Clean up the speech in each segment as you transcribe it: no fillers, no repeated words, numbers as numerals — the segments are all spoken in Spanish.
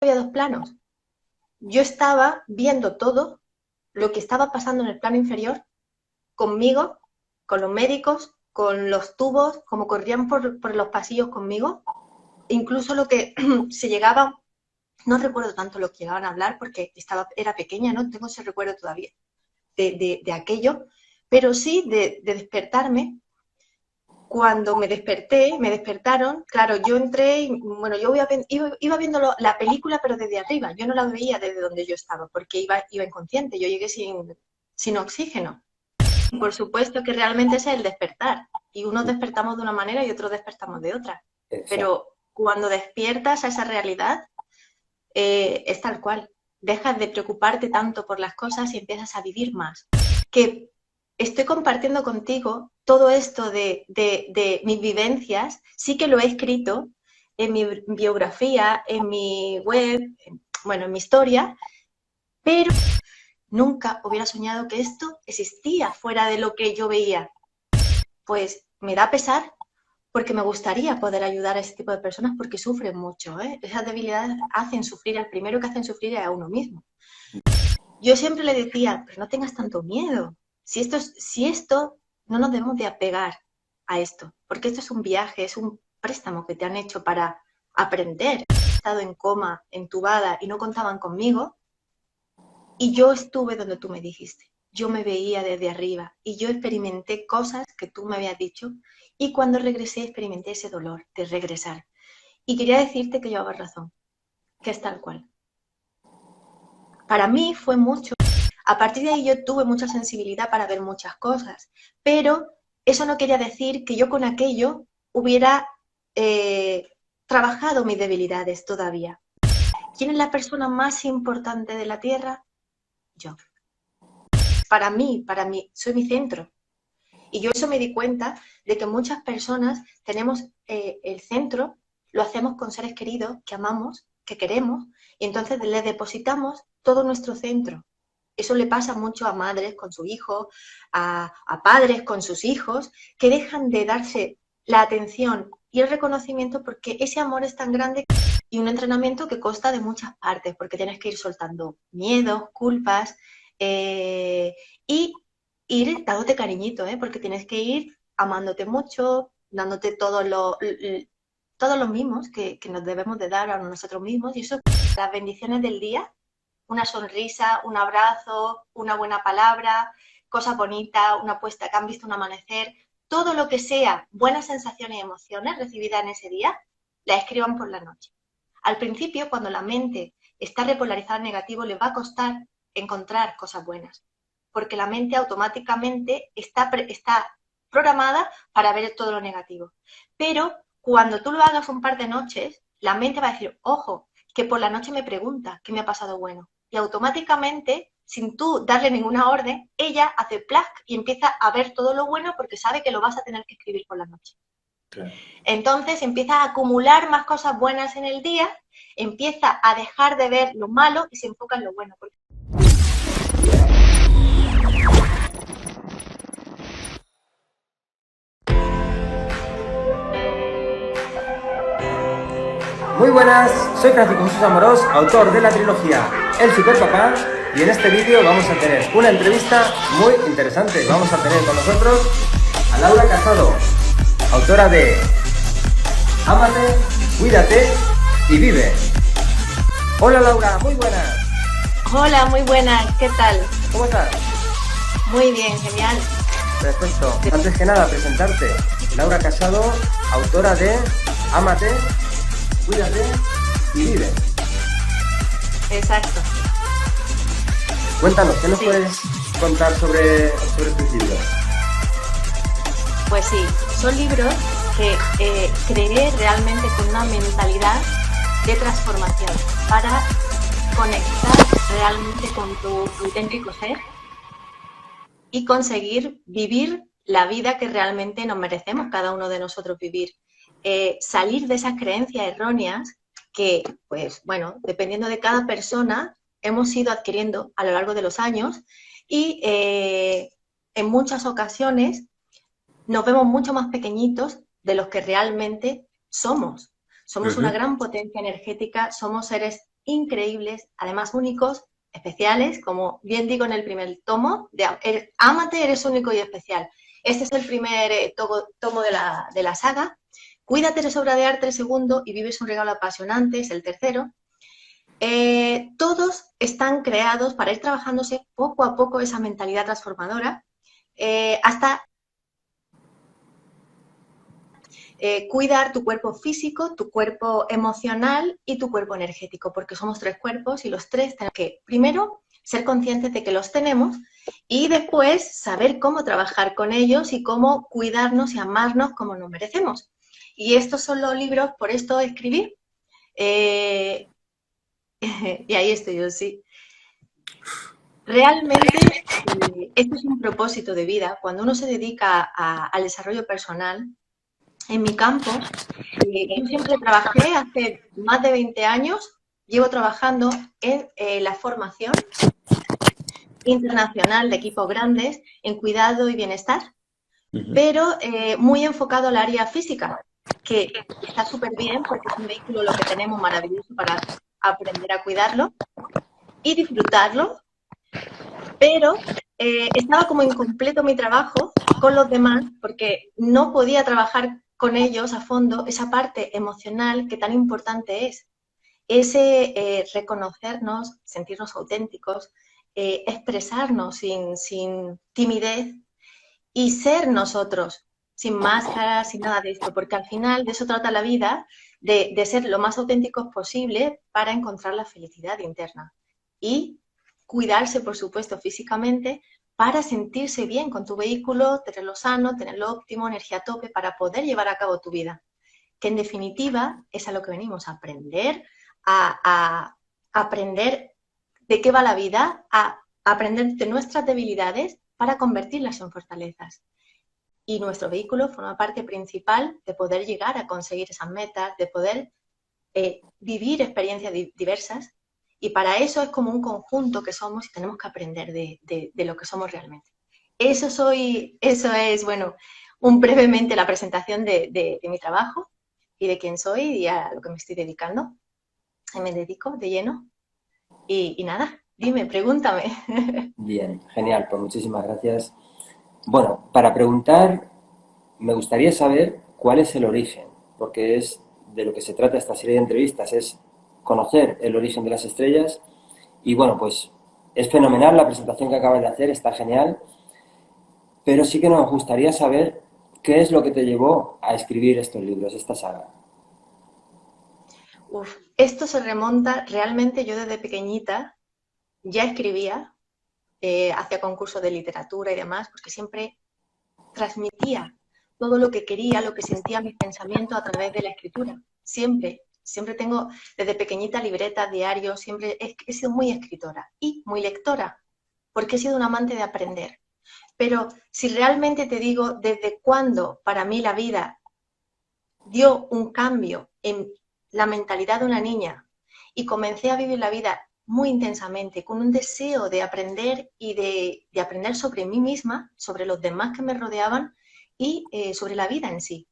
había dos planos. Yo estaba viendo todo lo que estaba pasando en el plano inferior conmigo, con los médicos, con los tubos, como corrían por los pasillos conmigo, incluso lo que se llegaba, no recuerdo tanto lo que llegaban a hablar porque era pequeña, no tengo ese recuerdo todavía de aquello, pero sí de despertarme. Cuando me despertaron, claro, yo entré y, bueno, yo iba viendo la película, pero desde arriba, yo no la veía desde donde yo estaba, porque iba inconsciente, yo llegué sin oxígeno. Por supuesto que realmente ese es el despertar, y unos despertamos de una manera y otros despertamos de otra, Exacto. pero cuando despiertas a esa realidad, es tal cual, dejas de preocuparte tanto por las cosas y empiezas a vivir más. Que estoy compartiendo contigo todo esto de mis vivencias, sí que lo he escrito en mi biografía, en mi web, bueno, en mi historia, pero nunca hubiera soñado que esto existía fuera de lo que yo veía. Pues me da pesar porque me gustaría poder ayudar a ese tipo de personas porque sufren mucho, ¿eh? Esas debilidades hacen sufrir, al primero que hacen sufrir es a uno mismo. Yo siempre le decía, pero no tengas tanto miedo. Si esto no nos debemos de apegar a esto, porque esto es un viaje, es un préstamo que te han hecho para aprender. He estado en coma, entubada y no contaban conmigo, y yo estuve donde tú me dijiste. Yo me veía desde arriba y yo experimenté cosas que tú me habías dicho, y cuando regresé experimenté ese dolor de regresar. Y quería decirte que llevabas razón, que es tal cual. Para mí fue mucho. A partir de ahí yo tuve mucha sensibilidad para ver muchas cosas, pero eso no quería decir que yo con aquello hubiera eh, trabajado mis debilidades todavía. ¿Quién es la persona más importante de la Tierra? Yo. Para mí, soy mi centro. Y yo eso me di cuenta de que muchas personas tenemos el centro, lo hacemos con seres queridos que amamos, que queremos, y entonces le depositamos todo nuestro centro. Eso le pasa mucho a madres con su hijo, a padres con sus hijos, que dejan de darse la atención y el reconocimiento porque ese amor es tan grande, y un entrenamiento que consta de muchas partes, porque tienes que ir soltando miedos, culpas, eh, y ir dándote cariñito, ¿eh? Porque tienes que ir amándote mucho, dándote todos los mimos que nos debemos de dar a nosotros mismos, y eso, las bendiciones del día, una sonrisa, un abrazo, una buena palabra, cosas bonitas, una puesta, que han visto un amanecer, todo lo que sea buenas sensaciones y emociones recibidas en ese día, la escriban por la noche. Al principio, cuando la mente está repolarizada en negativo, le va a costar encontrar cosas buenas, porque la mente automáticamente está programada para ver todo lo negativo. Pero cuando tú lo hagas un par de noches, la mente va a decir, ojo, que por la noche me pregunta qué me ha pasado bueno. Y automáticamente, sin tú darle ninguna orden, ella hace plac y empieza a ver todo lo bueno porque sabe que lo vas a tener que escribir por la noche. Claro. Entonces empieza a acumular más cosas buenas en el día, empieza a dejar de ver lo malo y se enfoca en lo bueno. Muy buenas, soy Francisco Jesús Amorós, autor de la trilogía El Superpapá, y en este vídeo vamos a tener una entrevista muy interesante. Vamos a tener con nosotros a Laura Casado, autora de Ámate, Cuídate y Vive. Hola Laura, muy buenas. Hola, muy buenas, ¿qué tal? ¿Cómo estás? Muy bien, genial. Perfecto. Antes que nada, presentarte. Laura Casado, autora de Ámate, Cuídate y Vive. Exacto. Cuéntanos, ¿qué nos Sí, puedes contar sobre estos libros? pues sí, son libros que creé realmente con una mentalidad de transformación para conectar realmente con tu auténtico ser y conseguir vivir la vida que realmente nos merecemos cada uno de nosotros vivir. Salir de esas creencias erróneas que, pues bueno, dependiendo de cada persona, hemos ido adquiriendo a lo largo de los años, y en muchas ocasiones nos vemos mucho más pequeñitos de los que realmente somos. Somos una gran potencia energética, somos seres increíbles, además únicos, especiales, como bien digo en el primer tomo, Ámate, eres único y especial. Este es el primer tomo de la saga. Cuídate, eres obra de arte, el segundo, y vives un regalo apasionante, es el tercero. Todos están creados para ir trabajándose poco a poco esa mentalidad transformadora hasta cuidar tu cuerpo físico, tu cuerpo emocional y tu cuerpo energético, porque somos 3 cuerpos y los 3 tenemos que, primero, ser conscientes de que los tenemos y después saber cómo trabajar con ellos y cómo cuidarnos y amarnos como nos merecemos. Y estos son los libros, por esto escribí. Y ahí estoy yo, sí. Realmente, esto es un propósito de vida. Cuando uno se dedica al desarrollo personal, en mi campo, yo siempre trabajé, hace más de 20 años, llevo trabajando en la formación internacional de equipos grandes en cuidado y bienestar, pero muy enfocado al área física, que está súper bien porque es un vehículo lo que tenemos maravilloso para aprender a cuidarlo y disfrutarlo, pero estaba como incompleto mi trabajo con los demás porque no podía trabajar con ellos a fondo esa parte emocional que tan importante es. Ese reconocernos, sentirnos auténticos, expresarnos sin timidez y ser nosotros, sin máscaras, sin nada de esto, porque al final de eso trata la vida, de ser lo más auténticos posible para encontrar la felicidad interna. Y cuidarse, por supuesto, físicamente para sentirse bien con tu vehículo, tenerlo sano, tenerlo óptimo, energía a tope, para poder llevar a cabo tu vida. Que en definitiva es a lo que venimos a aprender, a aprender de qué va la vida, a aprender de nuestras debilidades para convertirlas en fortalezas. Y nuestro vehículo forma parte principal de poder llegar a conseguir esas metas, de poder vivir experiencias diversas. Y para eso es como un conjunto que somos y tenemos que aprender de lo que somos realmente. Eso es, bueno, brevemente la presentación de mi trabajo y de quién soy y a lo que me estoy dedicando. Me dedico de lleno. Y nada, dime, pregúntame. Bien, genial, pues muchísimas gracias. Bueno, para preguntar, me gustaría saber cuál es el origen, porque es de lo que se trata esta serie de entrevistas, es conocer el origen de las estrellas. Y bueno, pues es fenomenal la presentación que acabas de hacer, está genial, pero sí que nos gustaría saber qué es lo que te llevó a escribir estos libros, esta saga. Esto se remonta, realmente yo desde pequeñita ya escribía, hacía concursos de literatura y demás, porque siempre transmitía todo lo que quería, lo que sentía, mis pensamientos a través de la escritura. Siempre tengo desde pequeñita libretas, diarios, siempre he sido muy escritora y muy lectora, porque he sido un amante de aprender. Pero si realmente te digo desde cuándo para mí la vida dio un cambio en la mentalidad de una niña y comencé a vivir la vida muy intensamente, con un deseo de aprender y de aprender sobre mí misma, sobre los demás que me rodeaban y sobre la vida en sí.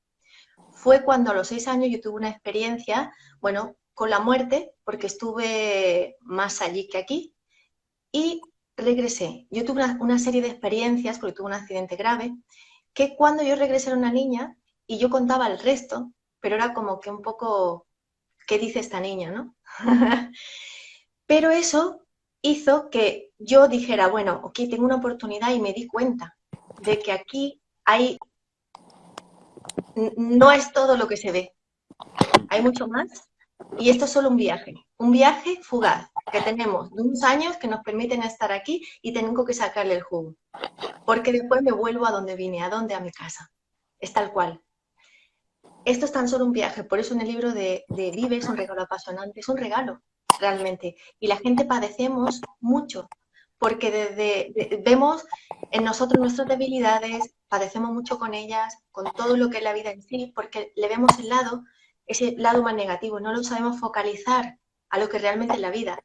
Fue cuando a los 6 años yo tuve una experiencia, bueno, con la muerte, porque estuve más allí que aquí, y regresé. Yo tuve una serie de experiencias, porque tuve un accidente grave, que cuando yo regresé era una niña y yo contaba el resto, pero era como que un poco, ¿qué dice esta niña, no? Pero eso hizo que yo dijera, bueno, ok, tengo una oportunidad y me di cuenta de que aquí no es todo lo que se ve, hay mucho más y esto es solo un viaje fugaz que tenemos de unos años que nos permiten estar aquí y tengo que sacarle el jugo, porque después me vuelvo a donde vine, a mi casa, es tal cual. Esto es tan solo un viaje, por eso en el libro de Vive es un regalo apasionante, es un regalo, realmente. Y la gente padecemos mucho, porque vemos en nosotros nuestras debilidades, padecemos mucho con ellas, con todo lo que es la vida en sí, porque le vemos ese lado más negativo, no lo sabemos focalizar a lo que realmente es la vida.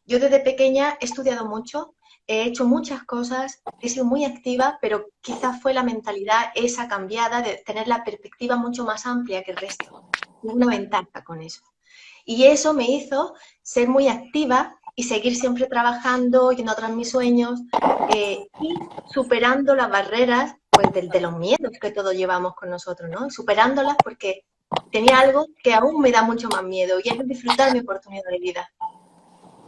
Yo desde pequeña he estudiado mucho, he hecho muchas cosas, he sido muy activa, pero quizás fue la mentalidad esa cambiada de tener la perspectiva mucho más amplia que el resto. Tengo una ventaja con eso. Y eso me hizo ser muy activa y seguir siempre trabajando, yendo tras mis sueños y superando las barreras pues, de los miedos que todos llevamos con nosotros, ¿no? Superándolas porque tenía algo que aún me da mucho más miedo y es disfrutar mi oportunidad de vida.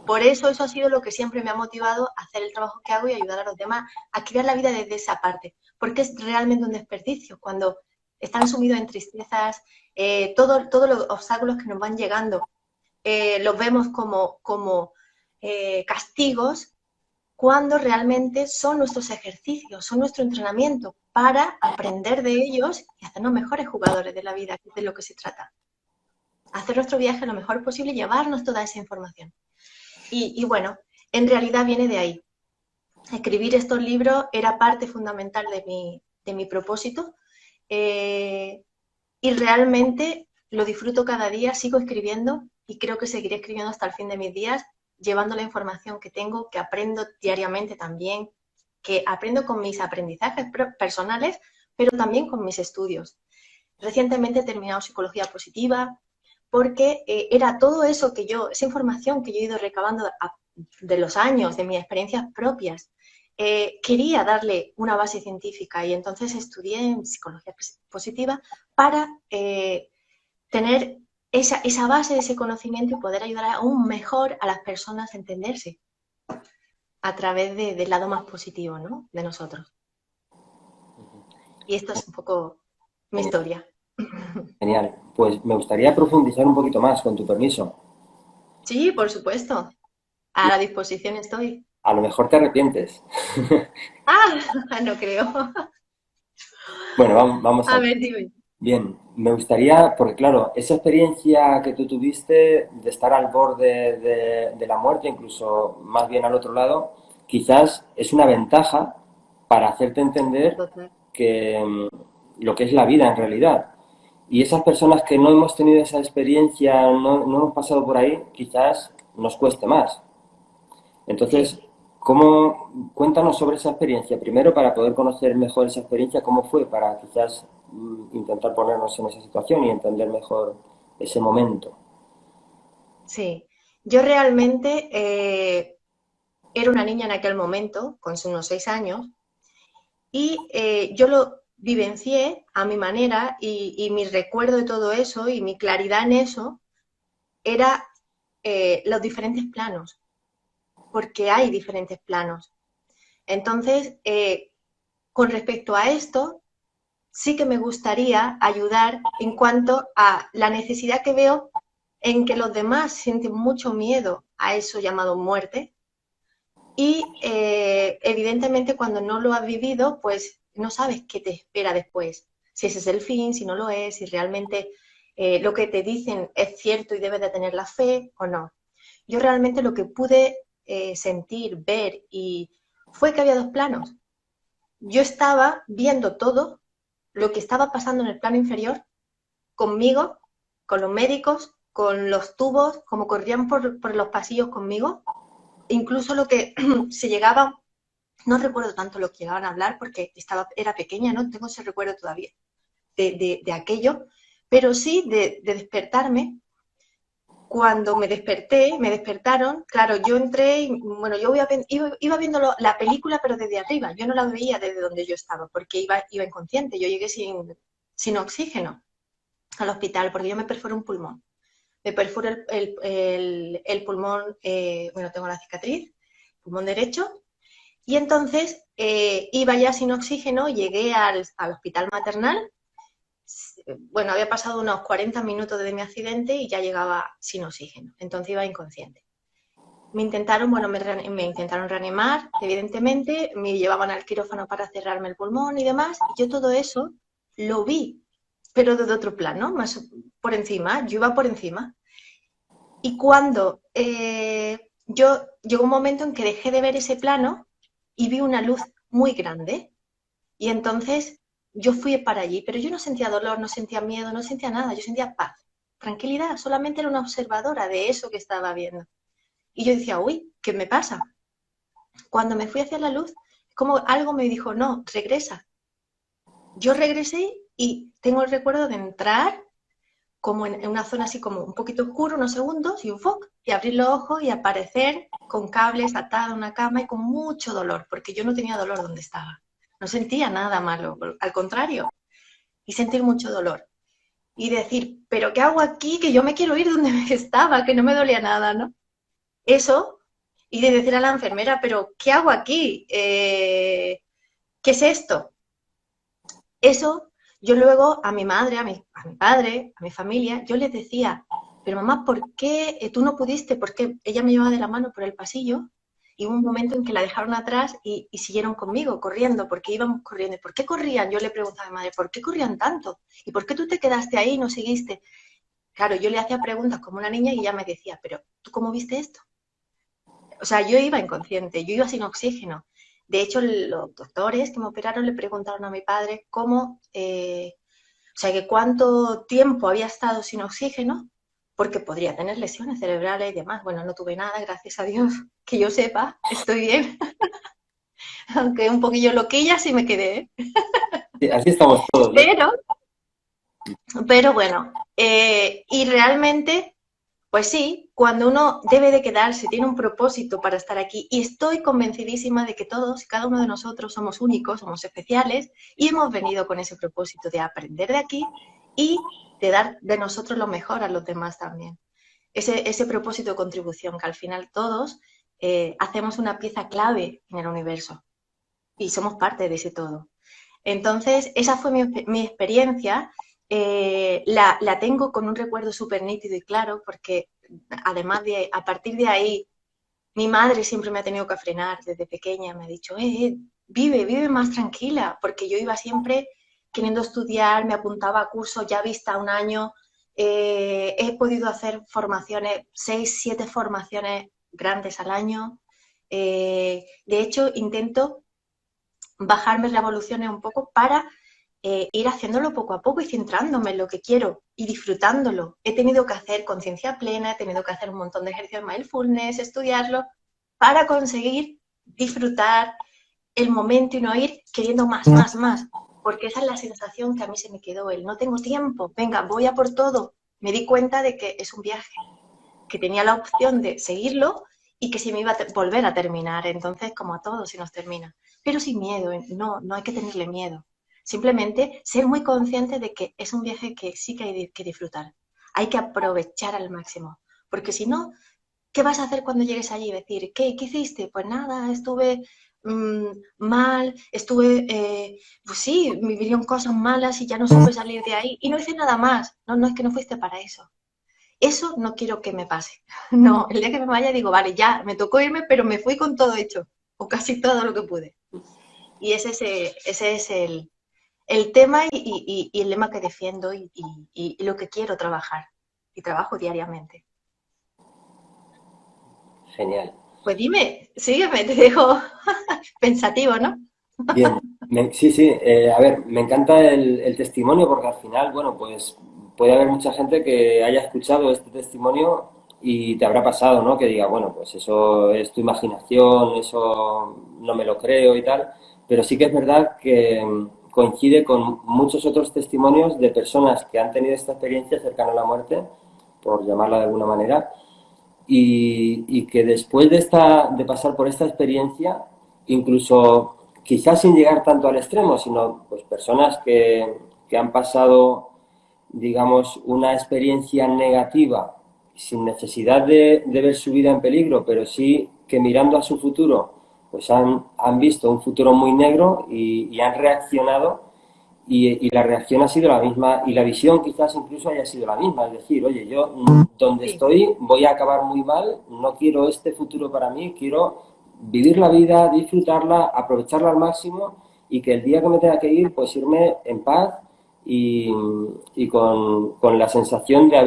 Por eso ha sido lo que siempre me ha motivado a hacer el trabajo que hago y ayudar a los demás a crear la vida desde esa parte, porque es realmente un desperdicio cuando están sumidos en tristezas, todos los obstáculos que nos van llegando, los vemos como castigos, cuando realmente son nuestros ejercicios, son nuestro entrenamiento para aprender de ellos y hacernos mejores jugadores de la vida, que es de lo que se trata. Hacer nuestro viaje lo mejor posible y llevarnos toda esa información. Y bueno, en realidad viene de ahí. Escribir estos libros era parte fundamental de mi propósito y realmente lo disfruto cada día, sigo escribiendo y creo que seguiré escribiendo hasta el fin de mis días, llevando la información que tengo, que aprendo diariamente también, que aprendo con mis aprendizajes personales, pero también con mis estudios. Recientemente he terminado psicología positiva, porque era todo eso que esa información que yo he ido recabando de los años, de mis experiencias propias, quería darle una base científica y entonces estudié en psicología positiva para tener esa base de ese conocimiento y poder ayudar aún mejor a las personas a entenderse a través del lado más positivo, ¿no? De nosotros. Y esto es un poco mi historia. Genial. Pues me gustaría profundizar un poquito más, con tu permiso. Sí, por supuesto. A la disposición estoy. A lo mejor te arrepientes. Ah, no creo. Bueno, vamos A allá. ver, dime. Bien, me gustaría, porque claro, esa experiencia que tú tuviste de estar al borde de la muerte, incluso más bien al otro lado, quizás es una ventaja para hacerte entender Total. que lo que es la vida en realidad. Y esas personas que no hemos tenido esa experiencia, no hemos pasado por ahí, quizás nos cueste más. Entonces, Sí. cuéntanos sobre esa experiencia? Primero, para poder conocer mejor esa experiencia, ¿cómo fue? Para quizás intentar ponernos en esa situación y entender mejor ese momento. Sí. Yo realmente era una niña en aquel momento, con unos 6 años, y yo lo vivencié a mi manera y mi recuerdo de todo eso y mi claridad en eso era los diferentes planos, porque hay diferentes planos. Entonces, con respecto a esto, sí que me gustaría ayudar en cuanto a la necesidad que veo en que los demás sienten mucho miedo a eso llamado muerte y evidentemente cuando no lo has vivido, pues no sabes qué te espera después, si ese es el fin, si no lo es, si realmente lo que te dicen es cierto y debes de tener la fe o no. Yo realmente lo que pude sentir, ver y fue que había dos planos. Yo estaba viendo todo lo que estaba pasando en el plano inferior conmigo, con los médicos, con los tubos, como corrían por los pasillos conmigo, incluso lo que se llegaba, no recuerdo tanto lo que llegaban a hablar porque era pequeña, no tengo ese recuerdo todavía de aquello, pero sí de despertarme. Cuando me desperté, me despertaron, claro, yo entré y, bueno, yo iba viendo la película, pero desde arriba, yo no la veía desde donde yo estaba, porque iba inconsciente, yo llegué sin oxígeno al hospital, porque yo me perforé un pulmón. Me perforé el pulmón, bueno, tengo la cicatriz, pulmón derecho, y entonces iba ya sin oxígeno, llegué al hospital maternal, bueno, había pasado unos 40 minutos desde mi accidente y ya llegaba sin oxígeno, entonces iba inconsciente. Me intentaron, bueno, me intentaron reanimar, evidentemente, me llevaban al quirófano para cerrarme el pulmón y demás, y yo todo eso lo vi, pero desde otro plano, más por encima, yo iba por encima. Y cuando llegó un momento en que dejé de ver ese plano y vi una luz muy grande, y entonces yo fui para allí, pero yo no sentía dolor, no sentía miedo, no sentía nada, yo sentía paz, tranquilidad, solamente era una observadora de eso que estaba viendo. Y yo decía, uy, ¿qué me pasa? Cuando me fui hacia la luz, como algo me dijo, no, regresa. Yo regresé y tengo el recuerdo de entrar, como en una zona así como un poquito oscuro, unos segundos, y un foc, y abrir los ojos y aparecer con cables atada a una cama y con mucho dolor, porque yo no tenía dolor donde estaba. No sentía nada malo, al contrario, y sentir mucho dolor. Y decir, ¿pero qué hago aquí? Que yo me quiero ir donde estaba, que no me dolía nada, ¿no? Eso, y de decir a la enfermera, ¿pero qué hago aquí? ¿Qué es esto? Eso, yo luego a mi madre, a mi padre, a mi familia, yo les decía, pero mamá, ¿por qué tú no pudiste? Porque ella me llevaba de la mano por el pasillo y hubo un momento en que la dejaron atrás y siguieron conmigo, corriendo, porque íbamos corriendo. ¿Y por qué corrían? Yo le preguntaba a mi madre, ¿por qué corrían tanto? ¿Y por qué tú te quedaste ahí y no seguiste? Claro, yo le hacía preguntas como una niña y ella me decía, pero ¿tú cómo viste esto? O sea, yo iba inconsciente, yo iba sin oxígeno. De hecho, los doctores que me operaron le preguntaron a mi padre cómo, o sea, que cuánto tiempo había estado sin oxígeno, porque podría tener lesiones cerebrales y demás. Bueno, no tuve nada, gracias a Dios, que yo sepa, estoy bien. Aunque un poquillo loquilla sí me quedé. Sí, así estamos todos, ¿no? Pero, pero bueno, y realmente pues sí, cuando uno debe de quedarse, tiene un propósito para estar aquí y estoy convencidísima de que todos y cada uno de nosotros somos únicos, somos especiales y hemos venido con ese propósito de aprender de aquí y de dar de nosotros lo mejor a los demás también. Ese propósito de contribución que al final todos hacemos una pieza clave en el universo y somos parte de ese todo. Entonces, esa fue mi experiencia. La tengo con un recuerdo súper nítido y claro, porque además de, a partir de ahí, mi madre siempre me ha tenido que frenar desde pequeña, me ha dicho, vive más tranquila, porque yo iba siempre queriendo estudiar, me apuntaba a cursos ya vista un año, he podido hacer formaciones, 6, 7 formaciones grandes al año. De hecho, intento bajarme revoluciones un poco para ir haciéndolo poco a poco y centrándome en lo que quiero y disfrutándolo. He tenido que hacer conciencia plena, he tenido que hacer un montón de ejercicios de mindfulness, estudiarlo, para conseguir disfrutar el momento y no ir queriendo más, porque esa es la sensación que a mí se me quedó, el no tengo tiempo, venga, voy a por todo. Me di cuenta de que es un viaje, que tenía la opción de seguirlo y que se me iba a volver a terminar. Entonces, como a todos se nos termina. Pero sin miedo, no hay que tenerle miedo. Simplemente ser muy consciente de que es un viaje que sí que hay que disfrutar. Hay que aprovechar al máximo. Porque si no, ¿qué vas a hacer cuando llegues allí? Decir, ¿qué hiciste? Pues nada, estuve mal, pues sí, me vivieron cosas malas y ya no supe salir de ahí y no hice nada más. No es que no fuiste para eso. Eso no quiero que me pase. No, el día que me vaya digo, vale, ya, me tocó irme, pero me fui con todo hecho, o casi todo lo que pude. Y ese es el tema y el lema que defiendo y lo que quiero trabajar. Y trabajo diariamente. Genial. Pues dime, sígueme, te dejo pensativo, ¿no? Bien, sí, sí, a ver, me encanta el testimonio porque al final, bueno, pues puede haber mucha gente que haya escuchado este testimonio y te habrá pasado, ¿no? Que diga, bueno, pues eso es tu imaginación, eso no me lo creo y tal, pero sí que es verdad que coincide con muchos otros testimonios de personas que han tenido esta experiencia cercana a la muerte, por llamarla de alguna manera, y que después de pasar por esta experiencia, incluso quizás sin llegar tanto al extremo, sino pues personas que han pasado, digamos, una experiencia negativa sin necesidad de ver su vida en peligro, pero sí que mirando a su futuro, pues han visto un futuro muy negro y han reaccionado y la reacción ha sido la misma y la visión quizás incluso haya sido la misma, es decir, oye, yo donde Sí, estoy voy a acabar muy mal, no quiero este futuro para mí, quiero vivir la vida, disfrutarla, aprovecharla al máximo y que el día que me tenga que ir, pues irme en paz y con la sensación de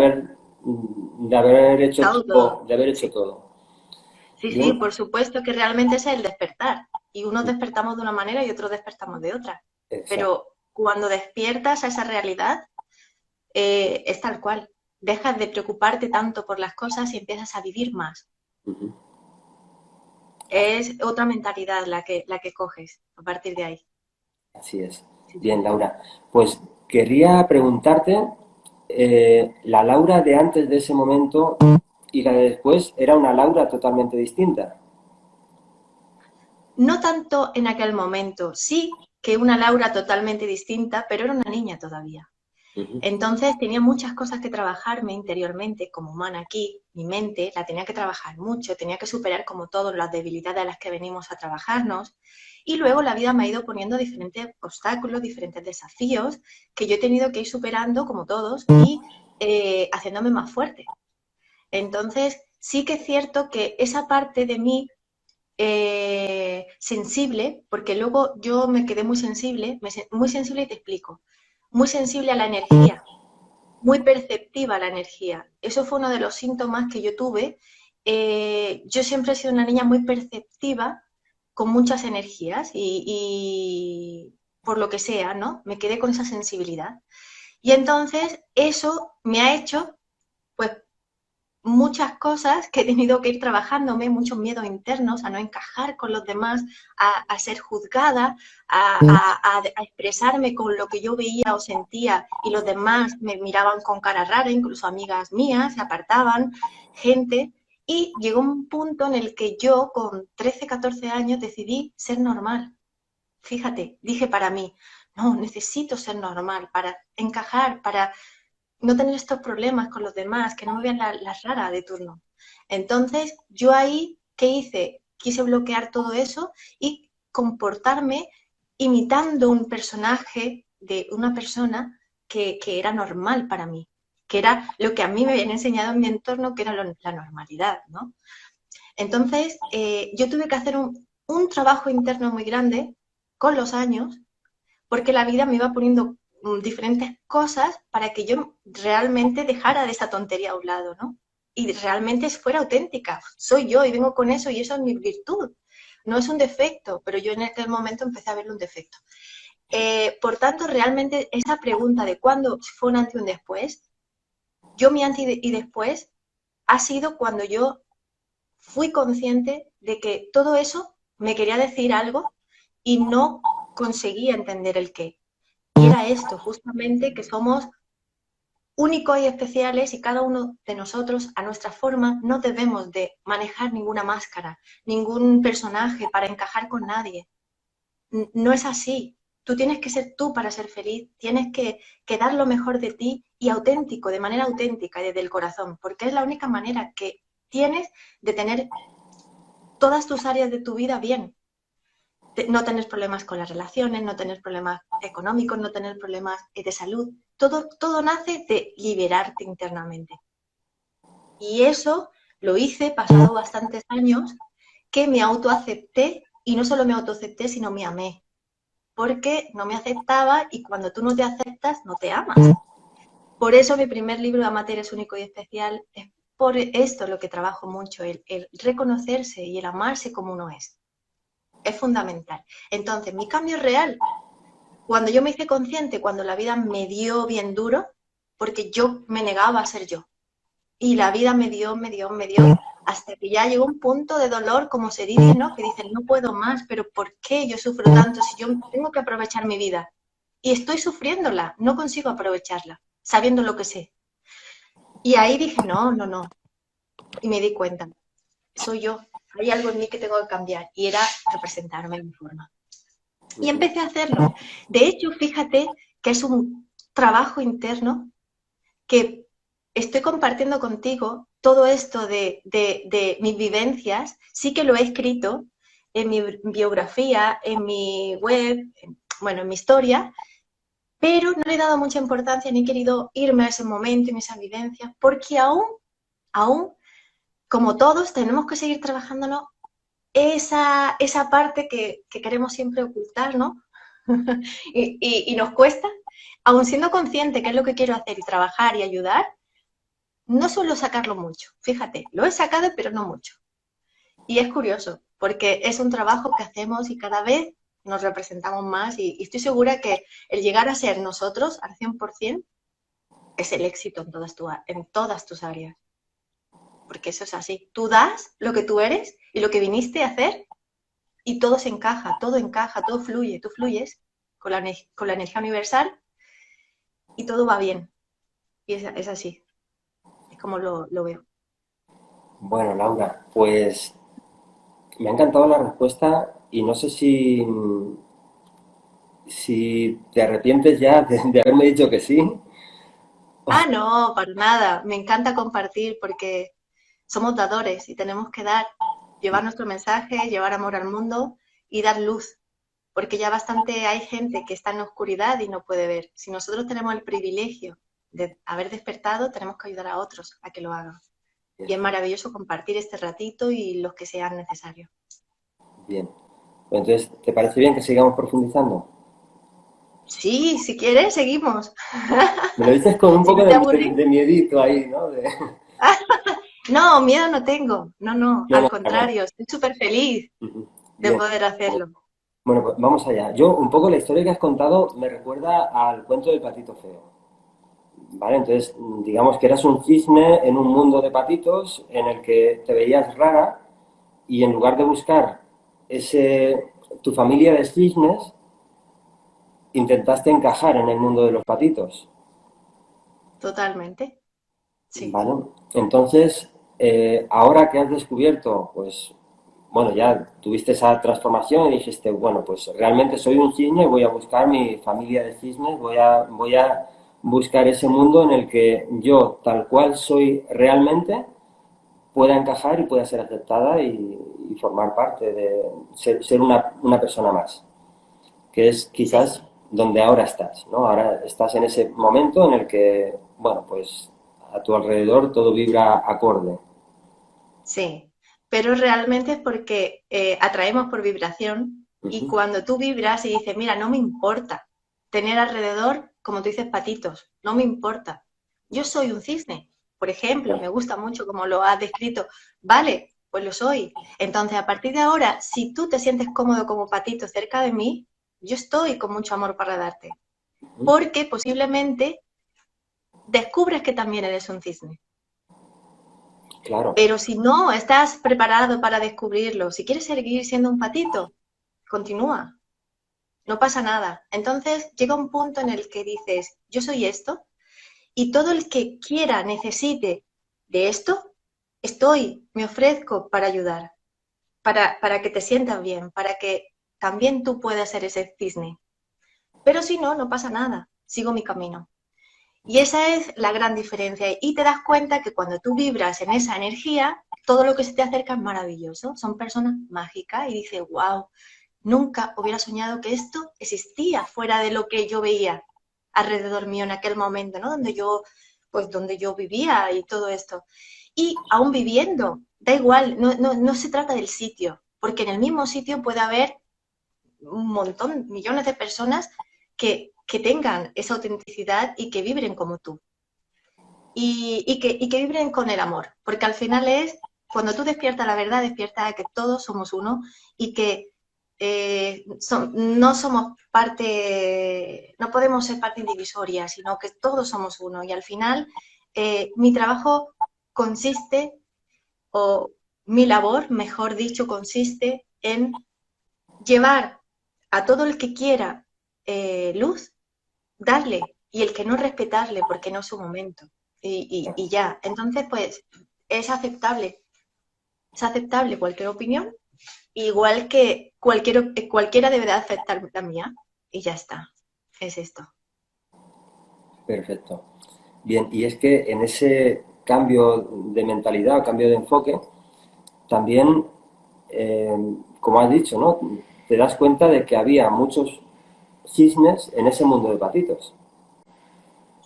haber hecho todo, todo, todo. de haber hecho Sí. todo. Sí, Yo, por supuesto que realmente ese es el despertar. Y unos despertamos de una manera y otros despertamos de otra. exacto. Pero cuando despiertas a esa realidad, es tal cual. Dejas de preocuparte tanto por las cosas y empiezas a vivir más. Ujú. Es otra mentalidad la que coges a partir de ahí. Así es. Sí, Bien, sí. Laura. Pues querría preguntarte, la Laura de antes de ese momento y la de después era una Laura totalmente distinta. No tanto en aquel momento, sí que una Laura totalmente distinta, pero era una niña todavía. Ujú. Entonces tenía muchas cosas que trabajarme interiormente como humana aquí, mi mente la tenía que trabajar mucho, tenía que superar como todas las debilidades a las que venimos a trabajarnos y luego la vida me ha ido poniendo diferentes obstáculos, diferentes desafíos que yo he tenido que ir superando como todos y haciéndome más fuerte. Entonces sí que es cierto que esa parte de mí sensible, porque luego yo me quedé muy sensible y te explico, muy sensible a la energía, muy perceptiva a la energía. Eso fue uno de los síntomas que yo tuve. Yo siempre he sido una niña muy perceptiva, con muchas energías y por lo que sea, ¿no? Me quedé con esa sensibilidad. Y entonces eso me ha hecho, pues, muchas cosas que he tenido que ir trabajándome, muchos miedos internos a no encajar con los demás, a ser juzgada, a expresarme con lo que yo veía o sentía y los demás me miraban con cara rara, incluso amigas mías se apartaban, gente. Y llegó un punto en el que yo con 13, 14 años decidí ser normal. Fíjate, dije para mí, no, necesito ser normal para encajar, para no tener estos problemas con los demás, que no me vean la rara de turno. Entonces, yo ahí, ¿qué hice? Quise bloquear todo eso y comportarme imitando un personaje de una persona que era normal para mí, que era lo que a mí me habían enseñado en mi entorno, que era la normalidad, ¿no? Entonces, yo tuve que hacer un trabajo interno muy grande con los años porque la vida me iba poniendo diferentes cosas para que yo realmente dejara de esa tontería a un lado, ¿no? Y realmente fuera auténtica. Soy yo y vengo con eso y eso es mi virtud. No es un defecto, pero yo en aquel momento empecé a verlo un defecto. Por tanto, realmente esa pregunta de cuándo fue un antes y un después, yo mi antes y después ha sido cuando yo fui consciente de que todo eso me quería decir algo y no conseguía entender el qué. Y era esto, justamente, que somos únicos y especiales y cada uno de nosotros, a nuestra forma, no debemos de manejar ninguna máscara, ningún personaje para encajar con nadie. No es así. Tú tienes que ser tú para ser feliz, tienes que dar lo mejor de ti y auténtico, de manera auténtica y desde el corazón, porque es la única manera que tienes de tener todas tus áreas de tu vida bien. No tener problemas con las relaciones, no tener problemas económicos, no tener problemas de salud. Todo nace de liberarte internamente. Y eso lo hice pasado bastantes años que me autoacepté y no solo me autoacepté, sino me amé. Porque no me aceptaba y cuando tú no te aceptas, no te amas. Por eso mi primer libro, Amateur es único y especial, es por esto lo que trabajo mucho, el reconocerse y el amarse como uno es. Es fundamental. Entonces, mi cambio es real. Cuando yo me hice consciente, cuando la vida me dio bien duro, porque yo me negaba a ser yo. Y la vida me dio, hasta que ya llegó un punto de dolor, como se dice, ¿no? Que dicen, no puedo más, pero ¿por qué yo sufro tanto si yo tengo que aprovechar mi vida? Y estoy sufriéndola, no consigo aprovecharla, sabiendo lo que sé. Y ahí dije, no, no, no. Y me di cuenta, soy yo, hay algo en mí que tengo que cambiar. Y era representarme de mi forma. Y empecé a hacerlo. De hecho, fíjate que es un trabajo interno que estoy compartiendo contigo. Todo esto de mis vivencias, sí que lo he escrito en mi biografía, en mi web, bueno, en mi historia, pero no le he dado mucha importancia ni he querido irme a ese momento, en esa vivencia, porque aún, como todos, tenemos que seguir trabajándonos esa parte que queremos siempre ocultar, ¿no? y nos cuesta, aun siendo consciente que es lo que quiero hacer y trabajar y ayudar, no suelo sacarlo mucho. Fíjate, lo he sacado, pero no mucho. Y es curioso, porque es un trabajo que hacemos y cada vez nos representamos más y estoy segura que el llegar a ser nosotros al 100% es el éxito en todas tus áreas. Porque eso es así. Tú das lo que tú eres y lo que viniste a hacer y todo se encaja, todo fluye. Tú fluyes con la energía universal y todo va bien. Y es así, es como lo veo. Bueno, Laura, pues me ha encantado la respuesta y no sé si te arrepientes ya de haberme dicho que sí. Ah, no, para nada. Me encanta compartir porque somos dadores y tenemos que dar, llevar nuestro mensaje, llevar amor al mundo y dar luz. Porque ya bastante hay gente que está en la oscuridad y no puede ver. Si nosotros tenemos el privilegio de haber despertado, tenemos que ayudar a otros a que lo hagan. Y es maravilloso compartir este ratito y los que sean necesarios. Bien. Entonces, ¿te parece bien que sigamos profundizando? Sí, si quieres, seguimos. Me lo dices con un Si poco no te aburres. de miedito ahí, ¿no? No, miedo no tengo. No, no, No, al no, bueno. contrario, estoy súper feliz Ujú. de Bien. poder hacerlo. Bueno, pues vamos allá. Yo, un poco la historia que has contado me recuerda al cuento del patito feo. ¿Vale? Entonces, digamos que eras un cisne en un mundo de patitos en el que te veías rara y en lugar de buscar tu familia de cisnes, intentaste encajar en el mundo de los patitos. Totalmente. Sí. ¿Vale? Entonces, ahora que has descubierto, pues, bueno, ya tuviste esa transformación y dijiste, bueno, pues realmente soy un cisne, voy a buscar mi familia de cisnes, voy a buscar ese mundo en el que yo, tal cual soy realmente, pueda encajar y pueda ser aceptada y formar parte de ser una persona más, que es Sí. quizás donde ahora estás, ¿no? Ahora estás en ese momento en el que, bueno, pues a tu alrededor todo vibra acorde. Sí, pero realmente es porque atraemos por vibración y Ujú. cuando tú vibras y dices, mira, no me importa tener alrededor, como tú dices, patitos, no me importa. Yo soy un cisne, por ejemplo, me gusta mucho como lo has descrito. Vale, pues lo soy. Entonces, a partir de ahora, si tú te sientes cómodo como patito cerca de mí, yo estoy con mucho amor para darte, Ujú. porque posiblemente descubres que también eres un cisne. Claro. Pero si no estás preparado para descubrirlo, si quieres seguir siendo un patito, continúa, no pasa nada. Entonces llega un punto en el que dices, yo soy esto, y todo el que quiera, necesite de esto, estoy, me ofrezco para ayudar, para que te sientas bien, para que también tú puedas ser ese cisne. Pero si no, no pasa nada, sigo mi camino. Y esa es la gran diferencia. Y te das cuenta que cuando tú vibras en esa energía, todo lo que se te acerca es maravilloso. Son personas mágicas y dices, wow, nunca hubiera soñado que esto existía fuera de lo que yo veía alrededor mío en aquel momento, ¿no? Donde yo vivía y todo esto. Y aún viviendo, da igual, no se trata del sitio, porque en el mismo sitio puede haber un montón, millones de personas que tengan esa autenticidad y que vibren como tú y que vibren con el amor, porque al final es, cuando tú despiertas la verdad, despierta que todos somos uno y que no somos parte, no podemos ser parte indivisoria, sino que todos somos uno. Y al final mi trabajo consiste, o mi labor, mejor dicho, consiste en llevar a todo el que quiera luz, darle, y el que no respetarle porque no es su momento. Y ya, entonces pues es aceptable cualquier opinión, igual que cualquiera debe de aceptar la mía, y ya está, es esto. Perfecto. Bien, y es que en ese cambio de mentalidad, cambio de enfoque, también, eh, como has dicho, ¿no? Te das cuenta de que había muchos cisnes en ese mundo de patitos.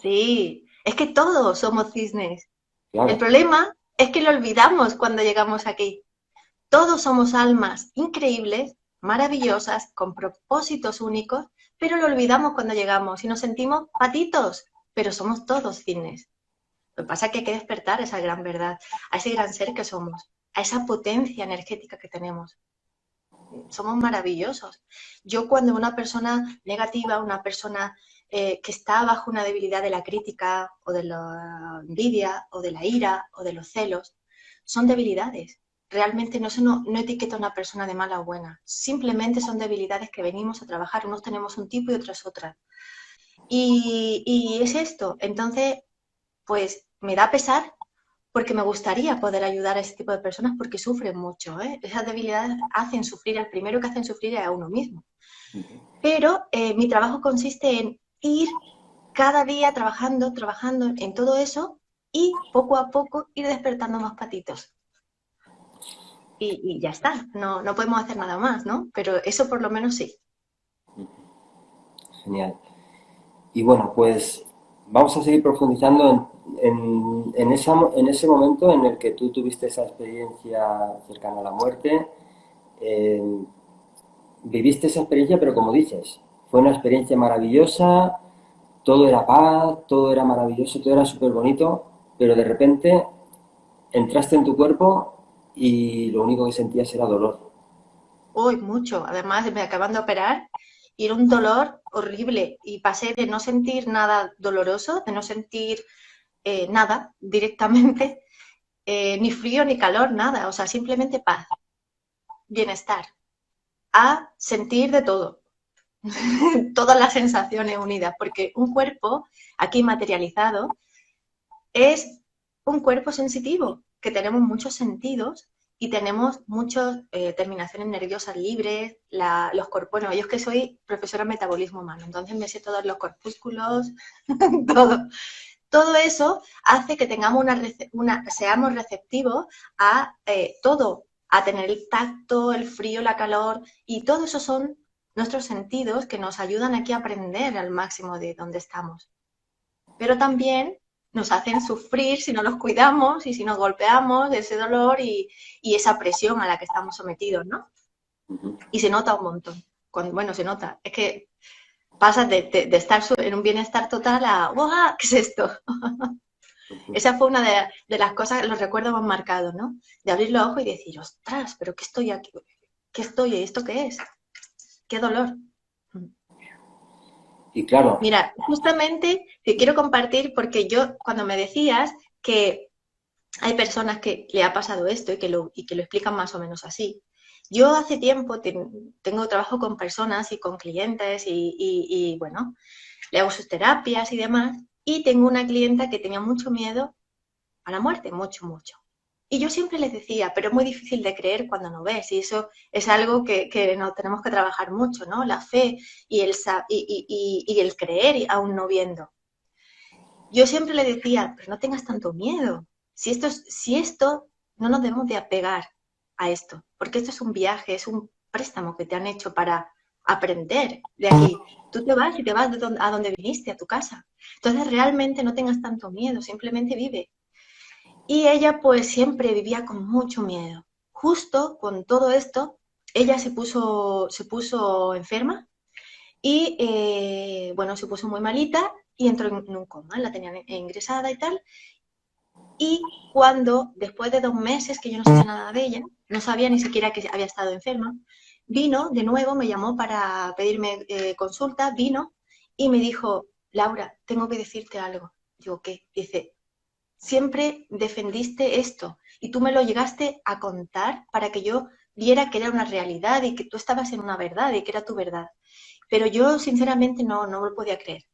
Sí, es que todos somos cisnes. El Claro. problema es que lo olvidamos cuando llegamos aquí. Todos somos almas increíbles, maravillosas, con propósitos únicos, pero lo olvidamos cuando llegamos y nos sentimos patitos, pero somos todos cisnes. Lo que pasa es que hay que despertar esa gran verdad, a ese gran ser que somos, a esa potencia energética que tenemos. Somos maravillosos. Yo cuando una persona negativa, una persona que está bajo una debilidad de la crítica o de la envidia o de la ira o de los celos, son debilidades. Realmente no etiqueta a una persona de mala o buena. Simplemente son debilidades que venimos a trabajar. Unos tenemos un tipo y otros otra. Y es esto. Entonces, pues me da pesar porque me gustaría poder ayudar a ese tipo de personas porque sufren mucho, ¿eh? Esas debilidades hacen sufrir, al primero que hacen sufrir es a uno mismo. Pero mi trabajo consiste en ir cada día trabajando en todo eso y poco a poco ir despertando más patitos. Y ya está, no podemos hacer nada más, ¿no? Pero eso por lo menos sí. Genial. Y bueno, pues vamos a seguir profundizando en ese momento en el que tú tuviste esa experiencia cercana a la muerte. eh, Viviste esa experiencia, pero como dices, fue una experiencia maravillosa, todo era paz, todo era maravilloso, todo era súper bonito, pero de repente entraste en tu cuerpo y lo único que sentías era dolor. Uy, mucho. Además, me acaban de operar y era un dolor horrible. Y pasé de no sentir nada doloroso, de no sentir nada directamente, ni frío ni calor, nada. O sea, simplemente paz, bienestar, a sentir de todo. Todas las sensaciones unidas, porque un cuerpo aquí materializado es un cuerpo sensitivo, que tenemos muchos sentidos y tenemos muchas terminaciones nerviosas libres, los corpóreos. Yo es que soy profesora de metabolismo humano, entonces me sé todos los corpúsculos, todo. Todo eso hace que tengamos seamos receptivos a todo, a tener el tacto, el frío, la calor, y todo eso son nuestros sentidos que nos ayudan aquí a aprender al máximo de dónde estamos. Pero también nos hacen sufrir si no los cuidamos y si nos golpeamos de ese dolor y esa presión a la que estamos sometidos, ¿no? Y se nota un montón. Bueno, se nota. Es que pasas de estar en un bienestar total a ¡guau! ¿Qué es esto? Esa fue una de las cosas, los recuerdos más marcados, ¿no? De abrir los ojos y decir, ostras, pero ¿qué estoy aquí? ¿Qué estoy? ¿Esto qué es? ¡Qué dolor! Y claro, Mira, justamente te quiero compartir porque yo, cuando me decías que hay personas que le ha pasado esto y que lo explican más o menos así. Yo hace tiempo tengo trabajo con personas y con clientes y, bueno, le hago sus terapias y demás. Y tengo una clienta que tenía mucho miedo a la muerte, mucho, mucho. Y yo siempre les decía, pero es muy difícil de creer cuando no ves, y eso es algo que nos tenemos que trabajar mucho, ¿no? La fe y el creer aún no viendo. Yo siempre le decía, pero no tengas tanto miedo. Si esto no nos debemos de apegar a esto, porque esto es un viaje, es un préstamo que te han hecho para aprender de aquí. Tú te vas y te vas a donde viniste, a tu casa. Entonces realmente no tengas tanto miedo, simplemente vive. Y ella pues siempre vivía con mucho miedo. Justo con todo esto, ella se puso enferma y bueno, se puso muy malita y entró en un coma, la tenían ingresada y tal. Y cuando, después de 2 meses que yo no sabía nada de ella, no sabía ni siquiera que había estado enferma, vino de nuevo, me llamó para pedirme consulta, vino y me dijo, Laura, tengo que decirte algo. Digo, ¿qué? Dice, siempre defendiste esto y tú me lo llegaste a contar para que yo viera que era una realidad y que tú estabas en una verdad y que era tu verdad. Pero yo sinceramente no lo podía creer.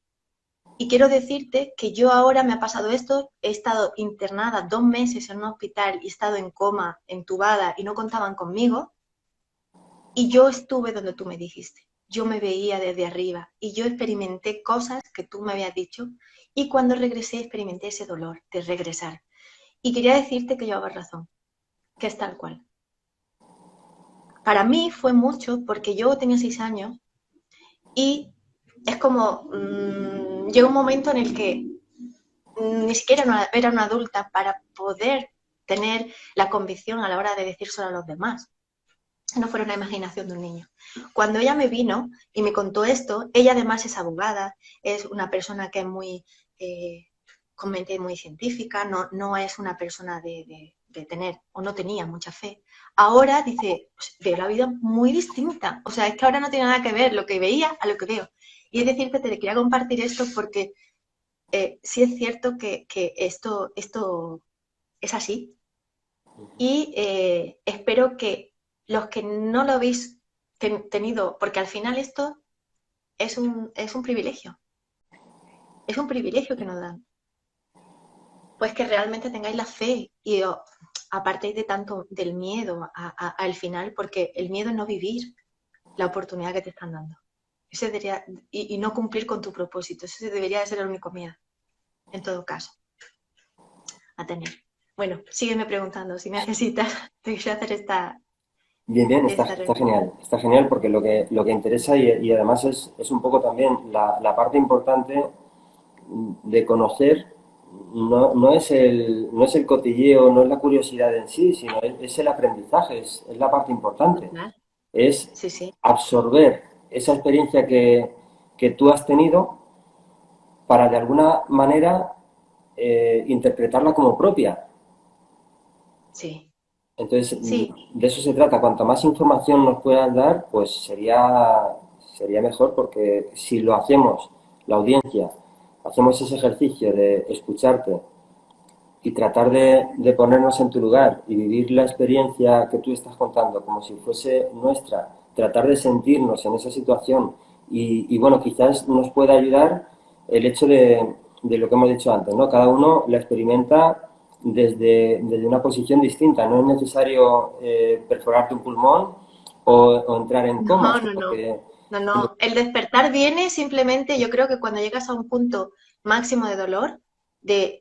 Y quiero decirte que yo ahora me ha pasado esto, he estado internada 2 meses en un hospital y he estado en coma, entubada y no contaban conmigo. Y yo estuve donde tú me dijiste. Yo me veía desde arriba y yo experimenté cosas que tú me habías dicho y cuando regresé experimenté ese dolor de regresar. Y quería decirte que llevabas razón, que es tal cual. Para mí fue mucho porque yo tenía 6 años y es como, llega un momento en el que ni siquiera era una adulta para poder tener la convicción a la hora de decírselo a los demás. No fuera una imaginación de un niño. Cuando ella me vino y me contó esto, ella además es abogada, es una persona que es muy, con mente muy científica, no es una persona de tener o no tenía mucha fe. Ahora dice, pues, veo la vida muy distinta. O sea, es que ahora no tiene nada que ver lo que veía a lo que veo. Y es decir, que te quería compartir esto porque sí es cierto que esto es así. Y espero que los que no lo habéis tenido, porque al final esto es un privilegio que nos dan. Pues que realmente tengáis la fe y apartéis de tanto del miedo al final, porque el miedo es no vivir la oportunidad que te están dando. Ese debería, y no cumplir con tu propósito. Ese debería de ser el único miedo, en todo caso, a tener. Bueno, sígueme preguntando si necesitas. Te quiero hacer Bien, bien, esta está genial porque lo que interesa y además es un poco también la parte importante de conocer, no es el cotilleo, no es la curiosidad en sí, sino es el aprendizaje, es la parte importante, total. es Sí, sí, absorber esa experiencia que tú has tenido para de alguna manera interpretarla como propia. sí, Entonces, sí. de eso se trata. Cuanto más información nos puedas dar, pues sería mejor porque si lo hacemos, la audiencia, hacemos ese ejercicio de escucharte y tratar de ponernos en tu lugar y vivir la experiencia que tú estás contando como si fuese nuestra, tratar de sentirnos en esa situación y bueno, quizás nos pueda ayudar el hecho de lo que hemos dicho antes, ¿no? Cada uno la experimenta desde una posición distinta, no es necesario perforarte un pulmón o entrar en coma, No, no, sino no. que No, no. El despertar viene simplemente, yo creo que cuando llegas a un punto máximo de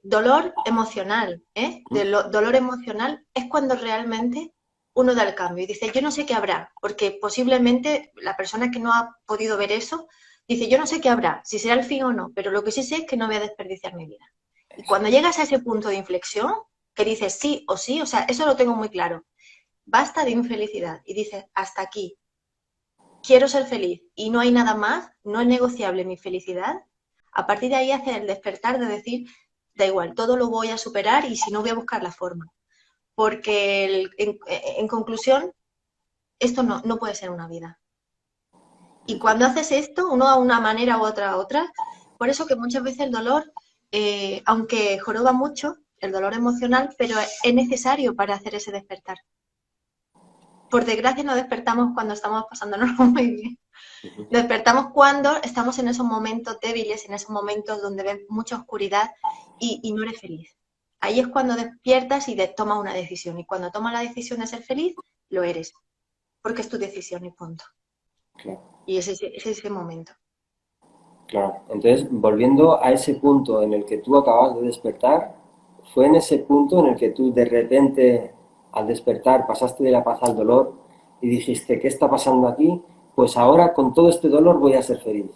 dolor emocional, ¿eh? Dolor emocional, es cuando realmente uno da el cambio y dice, yo no sé qué habrá, porque posiblemente la persona que no ha podido ver eso dice, yo no sé qué habrá, si será el fin o no, pero lo que sí sé es que no voy a desperdiciar mi vida. Y cuando llegas a ese punto de inflexión, que dices sí, o sea, eso lo tengo muy claro, basta de infelicidad y dices, hasta aquí, quiero ser feliz y no hay nada más, no es negociable mi felicidad, a partir de ahí hace el despertar de decir, da igual, todo lo voy a superar y si no voy a buscar la forma. Porque en conclusión, esto no puede ser una vida. Y cuando haces esto, uno a una manera u otra a otra, por eso que muchas veces el dolor, aunque joroba mucho, el dolor emocional, pero es necesario para hacer ese despertar. Por desgracia no despertamos cuando estamos pasándonos muy bien. Despertamos cuando estamos en esos momentos débiles, en esos momentos donde ves mucha oscuridad y no eres feliz. Ahí es cuando despiertas y tomas una decisión. Y cuando tomas la decisión de ser feliz, lo eres. Porque es tu decisión y punto. claro. Y es ese momento. Claro. Entonces, volviendo a ese punto en el que tú acabas de despertar, fue en ese punto en el que tú de repente, al despertar, pasaste de la paz al dolor y dijiste, ¿qué está pasando aquí? Pues ahora con todo este dolor voy a ser feliz.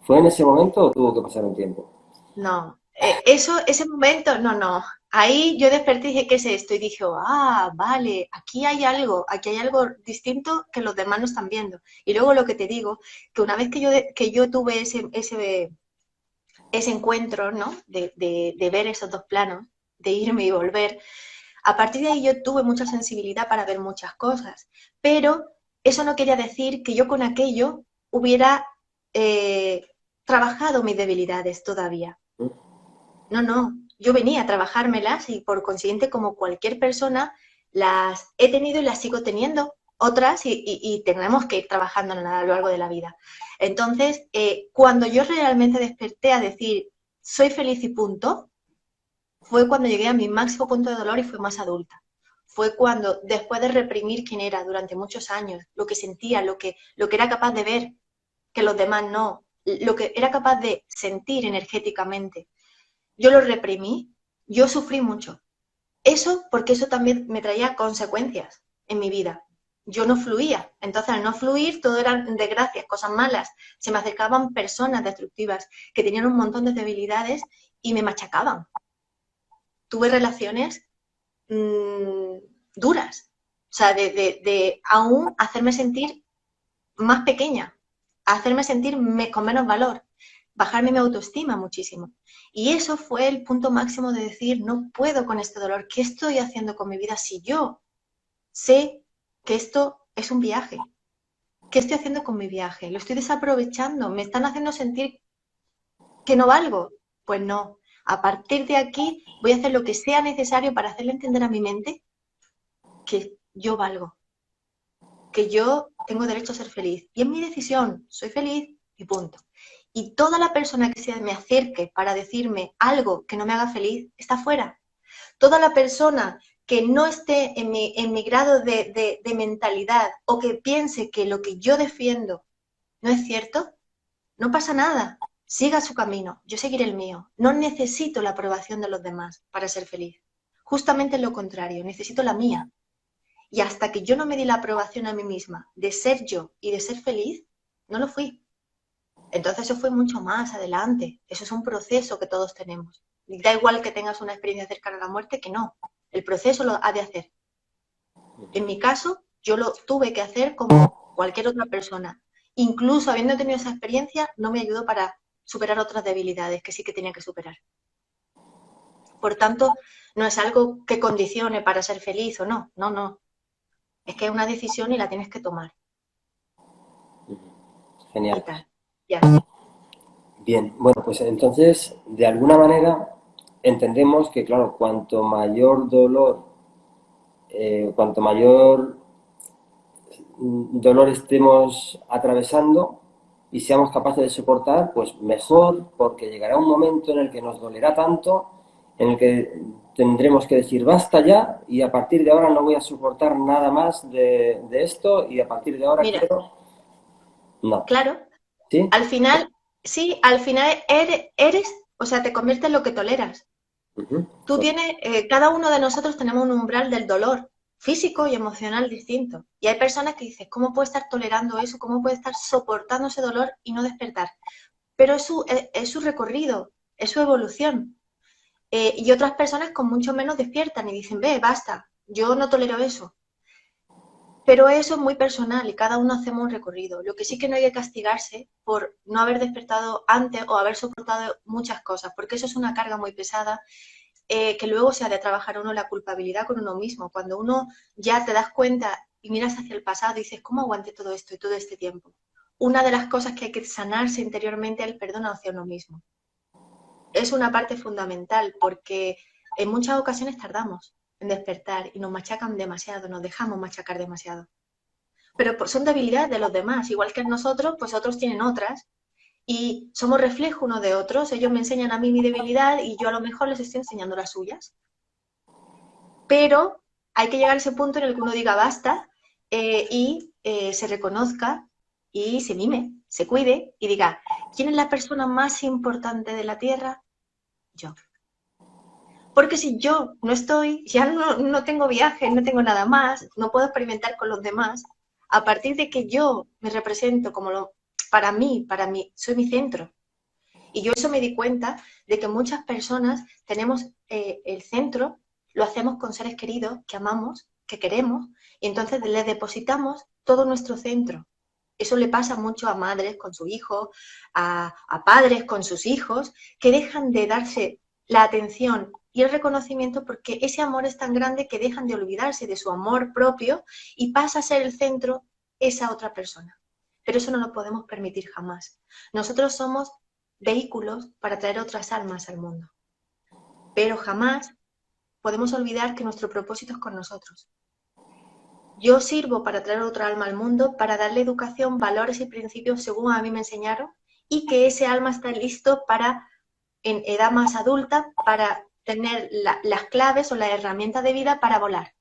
¿Fue en ese momento o tuvo que pasar un tiempo? No, ese momento, no. Ahí yo desperté y dije, ¿qué es esto? Y dije, vale, aquí hay algo distinto que los demás no están viendo. Y luego lo que te digo, que una vez que yo tuve ese encuentro, ¿no? De ver esos dos planos, de irme y volver, a partir de ahí yo tuve mucha sensibilidad para ver muchas cosas. Pero eso no quería decir que yo con aquello hubiera eh, trabajado mis debilidades todavía. No, yo venía a trabajármelas y por consiguiente, como cualquier persona, las he tenido y las sigo teniendo, otras y tenemos que ir trabajando a lo largo de la vida. Entonces, cuando yo realmente desperté a decir, soy feliz y punto, fue cuando llegué a mi máximo punto de dolor y fui más adulta. Fue cuando, después de reprimir quién era durante muchos años, lo que sentía, lo que era capaz de ver, que los demás no, lo que era capaz de sentir energéticamente, yo lo reprimí, yo sufrí mucho. Eso porque eso también me traía consecuencias en mi vida. Yo no fluía. Entonces, al no fluir, todo eran desgracias, cosas malas. Se me acercaban personas destructivas que tenían un montón de debilidades y me machacaban. Tuve relaciones mmm, duras. O sea, de aún hacerme sentir más pequeña, hacerme sentir con menos valor, bajarme mi autoestima muchísimo. Y eso fue el punto máximo de decir, no puedo con este dolor, ¿qué estoy haciendo con mi vida si yo sé que esto es un viaje? ¿Qué estoy haciendo con mi viaje? Lo estoy desaprovechando, me están haciendo sentir que no valgo. Pues no, a partir de aquí voy a hacer lo que sea necesario para hacerle entender a mi mente que yo valgo, que yo tengo derecho a ser feliz. Y es mi decisión, soy feliz y punto. Y toda la persona que se me acerque para decirme algo que no me haga feliz, está fuera. Toda la persona que no esté en mi grado de mentalidad o que piense que lo que yo defiendo no es cierto, no pasa nada. Siga su camino, yo seguiré el mío. No necesito la aprobación de los demás para ser feliz. Justamente lo contrario, necesito la mía. Y hasta que yo no me di la aprobación a mí misma de ser yo y de ser feliz, no lo fui. Entonces eso fue mucho más adelante. Eso es un proceso que todos tenemos. Da igual que tengas una experiencia cercana a la muerte que no. El proceso lo ha de hacer. En mi caso, yo lo tuve que hacer como cualquier otra persona. Incluso habiendo tenido esa experiencia, no me ayudó para superar otras debilidades que sí que tenía que superar. Por tanto, no es algo que condicione para ser feliz o no. No, no. Es que es una decisión y la tienes que tomar. Genial. Y tal. Ya. Bien, bueno, pues entonces, de alguna manera, entendemos que, claro, cuanto mayor dolor, cuanto mayor dolor estemos atravesando y seamos capaces de soportar, pues mejor, porque llegará un momento en el que nos dolerá tanto, en el que tendremos que decir basta ya y a partir de ahora no voy a soportar nada más de esto y a partir de ahora Mira, quiero... No. claro, ¿Sí? al final, sí, al final eres, o sea, te conviertes en lo que toleras. Ujú. Tú tienes, cada uno de nosotros tenemos un umbral del dolor físico y emocional distinto. Y hay personas que dicen, ¿cómo puede estar tolerando eso? ¿Cómo puede estar soportando ese dolor y no despertar? Pero es su recorrido, es su evolución. Y otras personas con mucho menos despiertan y dicen, ve, basta, yo no tolero eso. Pero eso es muy personal y cada uno hacemos un recorrido. Lo que sí que no hay que castigarse por no haber despertado antes o haber soportado muchas cosas, porque eso es una carga muy pesada que luego se ha de trabajar uno la culpabilidad con uno mismo. Cuando uno ya te das cuenta y miras hacia el pasado y dices, ¿cómo aguanté todo esto y todo este tiempo? Una de las cosas que hay que sanarse interiormente es el perdón hacia uno mismo. Es una parte fundamental porque en muchas ocasiones tardamos en despertar y nos machacan demasiado, nos dejamos machacar demasiado. Pero son debilidades de los demás, igual que nosotros, pues otros tienen otras y somos reflejo uno de otros. Ellos me enseñan a mí mi debilidad y yo a lo mejor les estoy enseñando las suyas. Pero hay que llegar a ese punto en el que uno diga basta se reconozca y se mime, se cuide y diga, ¿quién es la persona más importante de la Tierra? Yo. Porque si yo no estoy, ya no tengo viajes, no tengo nada más, no puedo experimentar con los demás, a partir de que yo me represento como para mí, soy mi centro. Y yo eso me di cuenta de que muchas personas tenemos el centro, lo hacemos con seres queridos que amamos, que queremos, y entonces les depositamos todo nuestro centro. Eso le pasa mucho a madres con su hijo, a padres con sus hijos, que dejan de darse la atención y el reconocimiento porque ese amor es tan grande que dejan de olvidarse de su amor propio y pasa a ser el centro esa otra persona. Pero eso no lo podemos permitir jamás. Nosotros somos vehículos para traer otras almas al mundo. Pero jamás podemos olvidar que nuestro propósito es con nosotros. Yo sirvo para traer otra alma al mundo, para darle educación, valores y principios según a mí me enseñaron, y que ese alma está listo para, en edad más adulta, para tener las claves o las herramientas de vida para volar.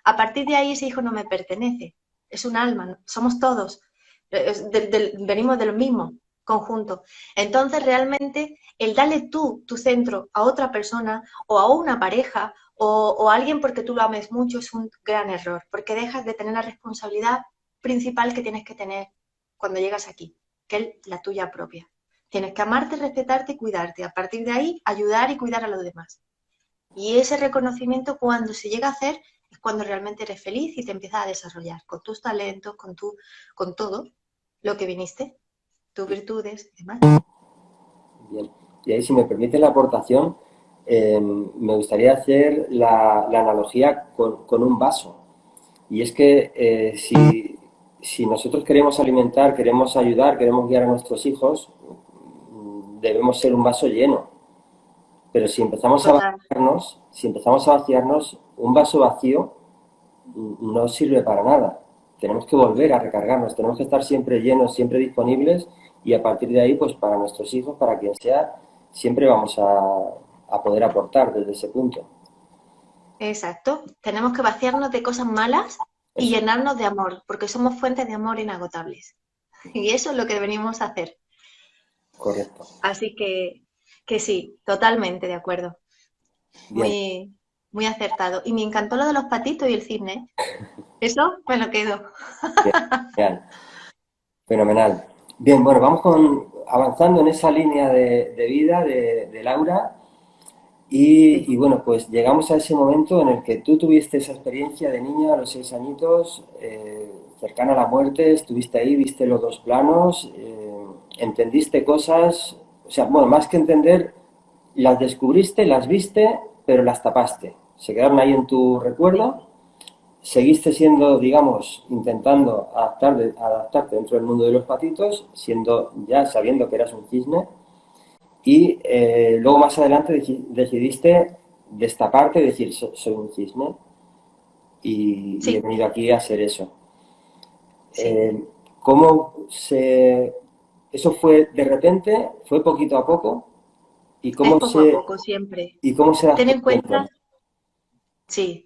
A partir de ahí ese hijo no me pertenece, es un alma, somos todos, venimos de lo mismo conjunto. Entonces realmente el darle tu centro a otra persona o a una pareja o a alguien porque tú lo ames mucho es un gran error, porque dejas de tener la responsabilidad principal que tienes que tener cuando llegas aquí, que es la tuya propia. Tienes que amarte, respetarte y cuidarte. A partir de ahí, ayudar y cuidar a los demás. Y ese reconocimiento, cuando se llega a hacer, es cuando realmente eres feliz y te empiezas a desarrollar con tus talentos, con todo lo que viniste, tus virtudes y demás. Bien. Y ahí, si me permite la aportación, me gustaría hacer la analogía con un vaso. Y es que si nosotros queremos alimentar, queremos ayudar, queremos guiar a nuestros hijos, debemos ser un vaso lleno. Pero Total. si empezamos a vaciarnos, un vaso vacío no sirve para nada. tenemos que volver a recargarnos, tenemos que estar siempre llenos, siempre disponibles y a partir de ahí, pues para nuestros hijos, para quien sea, siempre vamos a poder aportar desde ese punto. Exacto. Tenemos que vaciarnos de cosas malas y Eso, llenarnos de amor, porque somos fuentes de amor inagotables. Y eso es lo que venimos a hacer. correcto. Así que sí, totalmente de acuerdo. Bien, Muy, muy acertado. Y me encantó lo de los patitos y el cisne. Eso me lo quedo. bien, genial, fenomenal. Bien, bueno, vamos avanzando en esa línea de vida de Laura. Sí, Y bueno, pues llegamos a ese momento en el que tú tuviste esa experiencia de niña a los 6 añitos, cercana a la muerte, estuviste ahí, viste los dos planos, entendiste cosas, o sea, bueno, más que entender, las descubriste, las viste, pero las tapaste. Se quedaron ahí en tu sí, recuerdo, seguiste siendo, digamos, intentando adaptarte dentro del mundo de los patitos, siendo ya sabiendo que eras un cisne, y luego más adelante decidiste destaparte y decir, Soy un cisne y he sí, venido aquí a hacer eso". sí. Eh, ¿Cómo se... ¿Eso fue de repente? ¿Fue poquito a poco? ¿Y Es cómo poco a se, poco, siempre. y cómo se Ten adaptó en tu entorno? cuenta, sí,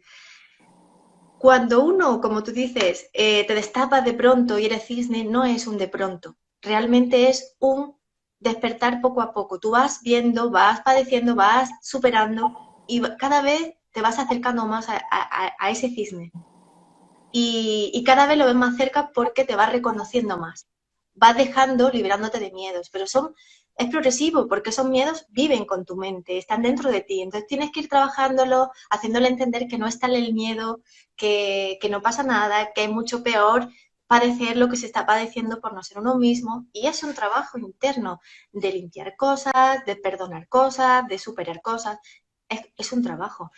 cuando uno, como tú dices, te destapas de pronto y eres cisne, no es un de pronto. Realmente es un despertar poco a poco. Tú vas viendo, vas padeciendo, vas superando y cada vez te vas acercando más a ese cisne. Y cada vez lo ves más cerca porque te vas reconociendo más. Vas dejando, liberándote de miedos, pero es progresivo porque esos miedos viven con tu mente, están dentro de ti. Entonces tienes que ir trabajándolo, haciéndole entender que no está en el miedo, que no pasa nada, que es mucho peor padecer lo que se está padeciendo por no ser uno mismo. Y es un trabajo interno de limpiar cosas, de perdonar cosas, de superar cosas. Es un trabajo.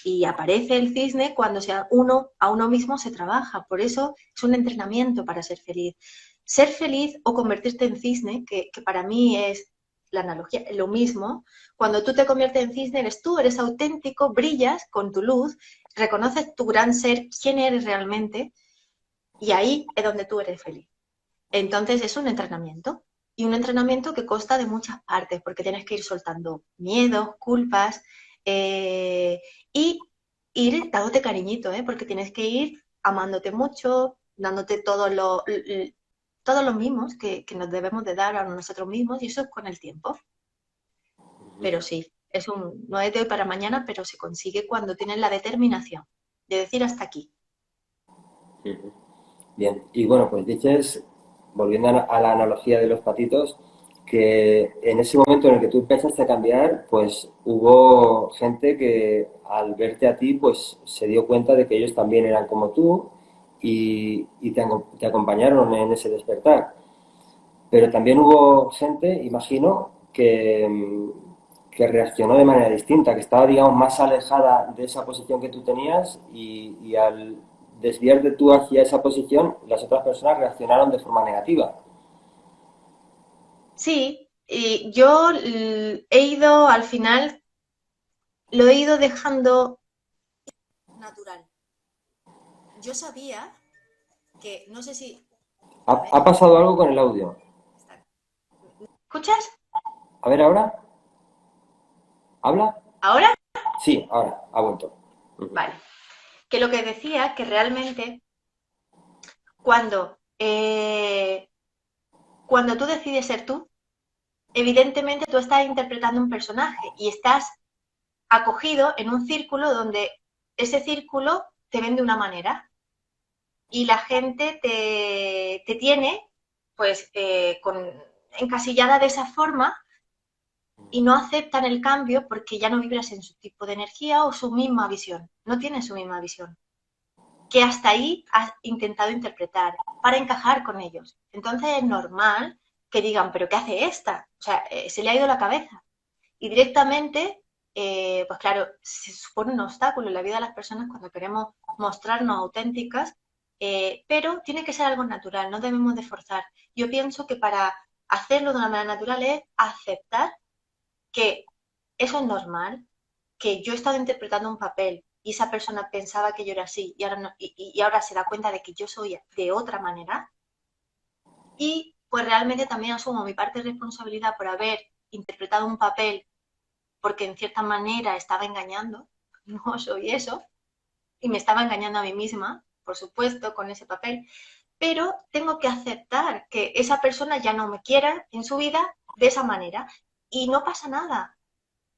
Y aparece el cisne cuando uno a uno mismo se trabaja. Por eso es un entrenamiento para ser feliz. Ser feliz o convertirte en cisne, que para mí es la analogía, lo mismo, cuando tú te conviertes en cisne eres tú, eres auténtico, brillas con tu luz, reconoces tu gran ser, quién eres realmente, y ahí es donde tú eres feliz. Entonces es un entrenamiento. Y un entrenamiento que consta de muchas partes, porque tienes que ir soltando miedos, culpas, eh, y ir dándote cariñito, ¿eh? Porque tienes que ir amándote mucho, dándote todos los mimos que nos debemos de dar a nosotros mismos, y eso es con el tiempo. Pero sí, no es de hoy para mañana, pero se consigue cuando tienes la determinación de decir hasta aquí. Bien, y bueno, pues dices, volviendo a la analogía de los patitos, que en ese momento en el que tú empezaste a cambiar, pues hubo gente que al verte a ti, pues se dio cuenta de que ellos también eran como tú y te acompañaron en ese despertar. Pero también hubo gente, imagino, que reaccionó de manera distinta, que estaba, digamos, más alejada de esa posición que tú tenías y al desviarte tú hacia esa posición, las otras personas reaccionaron de forma negativa. Sí, y yo he ido al final, lo he ido dejando natural. Yo sabía que, no sé si, ¿Ha, a ver, ha pasado algo con el audio? ¿escuchas? A ver, ahora, ¿habla? ¿Ahora? Sí, ahora, ha vuelto. Ujú. Vale. Que lo que decía, que realmente cuando, cuando tú decides ser tú, evidentemente tú estás interpretando un personaje y estás acogido en un círculo donde ese círculo te ven de una manera y la gente te tiene pues encasillada de esa forma y no aceptan el cambio porque ya no vibras en su tipo de energía o su misma visión, no tienes su misma visión, que hasta ahí has intentado interpretar para encajar con ellos. Entonces es normal que digan, pero ¿qué hace esta? O sea, se le ha ido la cabeza. Y directamente, pues claro, se supone un obstáculo en la vida de las personas cuando queremos mostrarnos auténticas, pero tiene que ser algo natural, no debemos de forzar. Yo pienso que para hacerlo de una manera natural es aceptar que eso es normal, que yo he estado interpretando un papel, y esa persona pensaba que yo era así y ahora, no, y ahora se da cuenta de que yo soy de otra manera. Y pues realmente también asumo mi parte de responsabilidad por haber interpretado un papel porque en cierta manera estaba engañando, no soy eso, y me estaba engañando a mí misma, por supuesto, con ese papel, pero tengo que aceptar que esa persona ya no me quiera en su vida de esa manera y no pasa nada.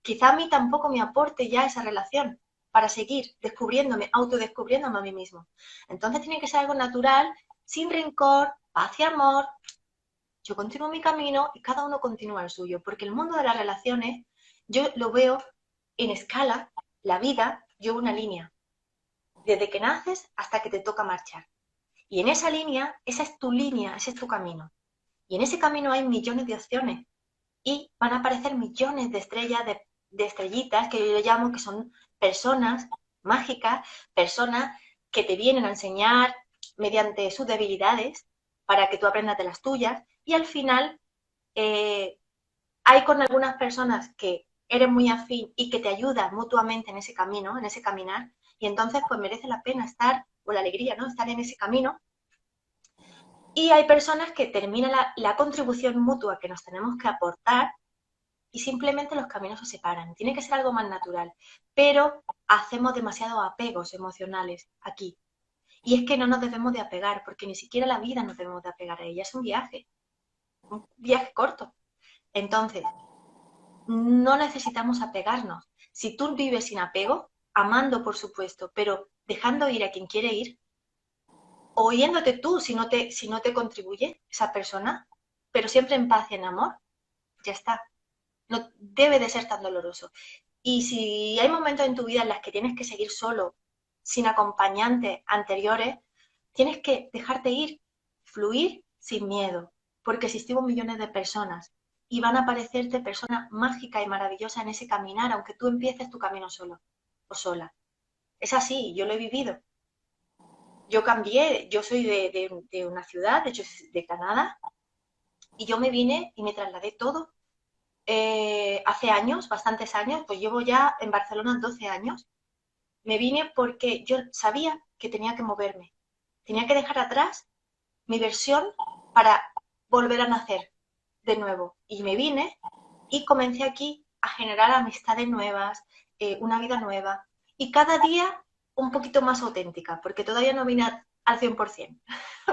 Quizá a mí tampoco me aporte ya esa relación para seguir descubriéndome, autodescubriéndome a mí mismo. Entonces tiene que ser algo natural, sin rencor, paz y amor. Yo continúo mi camino y cada uno continúa el suyo, porque el mundo de las relaciones yo lo veo en escala, la vida lleva una línea, desde que naces hasta que te toca marchar. Y en esa línea, esa es tu línea, ese es tu camino. Y en ese camino hay millones de opciones y van a aparecer millones de estrellas, de estrellitas, que yo le llamo que son personas mágicas, personas que te vienen a enseñar mediante sus debilidades para que tú aprendas de las tuyas. Y al final eh, hay con algunas personas que eres muy afín y que te ayudan mutuamente en ese camino, en ese caminar, y entonces pues merece la pena estar, o la alegría, ¿no? Estar en ese camino. Y hay personas que termina la contribución mutua que nos tenemos que aportar y simplemente los caminos se separan. Tiene que ser algo más natural, pero hacemos demasiados apegos emocionales aquí. Y es que no nos debemos de apegar, porque ni siquiera la vida nos debemos de apegar a ella, es un viaje corto. Entonces, no necesitamos apegarnos. Si tú vives sin apego, amando por supuesto, pero dejando ir a quien quiere ir, o yéndote tú si no te contribuye esa persona, pero siempre en paz y en amor, ya está. No debe de ser tan doloroso. Y si hay momentos en tu vida en los que tienes que seguir solo, sin acompañantes anteriores, tienes que dejarte ir, fluir sin miedo, porque existimos millones de personas y van a aparecerte personas mágicas y maravillosas en ese caminar, aunque tú empieces tu camino solo o sola. Es así, yo lo he vivido. Yo cambié, yo soy de una ciudad, de hecho de Canadá, y yo me vine y me trasladé todo hace años, bastantes años, pues llevo ya en Barcelona 12 años. Me vine porque yo sabía que tenía que moverme, tenía que dejar atrás mi versión para volver a nacer de nuevo. Y me vine y comencé aquí a generar amistades nuevas, una vida nueva y cada día un poquito más auténtica, porque todavía no vine al 100%,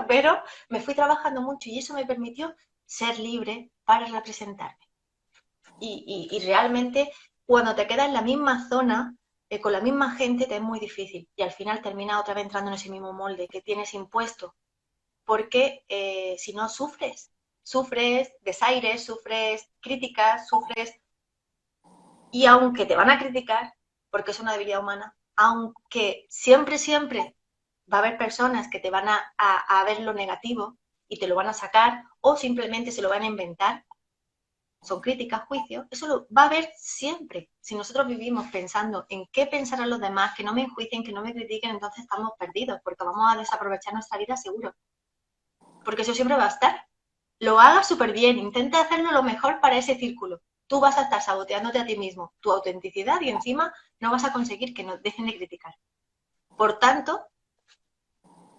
pero me fui trabajando mucho y eso me permitió ser libre para representarme. Y realmente cuando te quedas en la misma zona, con la misma gente, te es muy difícil y al final termina otra vez entrando en ese mismo molde que tienes impuesto, porque si no sufres desaires, sufres críticas, sufres, y aunque te van a criticar, porque es una debilidad humana, aunque siempre, siempre va a haber personas que te van a ver lo negativo y te lo van a sacar o simplemente se lo van a inventar, son críticas, juicios, eso lo va a haber siempre. Si nosotros vivimos pensando en qué pensarán los demás, que no me enjuicien, que no me critiquen, entonces estamos perdidos, porque vamos a desaprovechar nuestra vida seguro. Porque eso siempre va a estar. Lo hagas súper bien, intenta hacerlo lo mejor para ese círculo. Tú vas a estar saboteándote a ti mismo, tu autenticidad, y encima no vas a conseguir que nos dejen de criticar. Por tanto,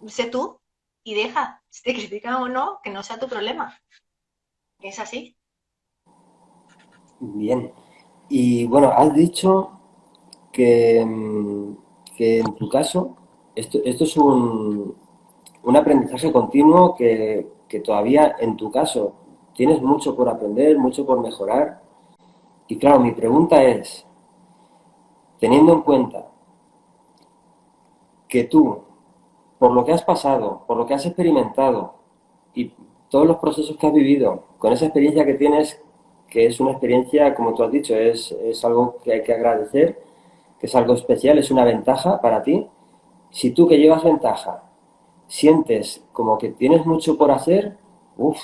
sé tú y deja, si te critican o no, que no sea tu problema. Es así. Bien. Y bueno, has dicho que, que en tu caso, esto es un aprendizaje continuo que todavía en tu caso tienes mucho por aprender, mucho por mejorar. Y claro, mi pregunta es, teniendo en cuenta que tú, por lo que has pasado, por lo que has experimentado y todos los procesos que has vivido, con esa experiencia que tienes, que es una experiencia, como tú has dicho, es algo que hay que agradecer, que es algo especial, es una ventaja para ti. Si tú que llevas ventaja sientes como que tienes mucho por hacer, uff,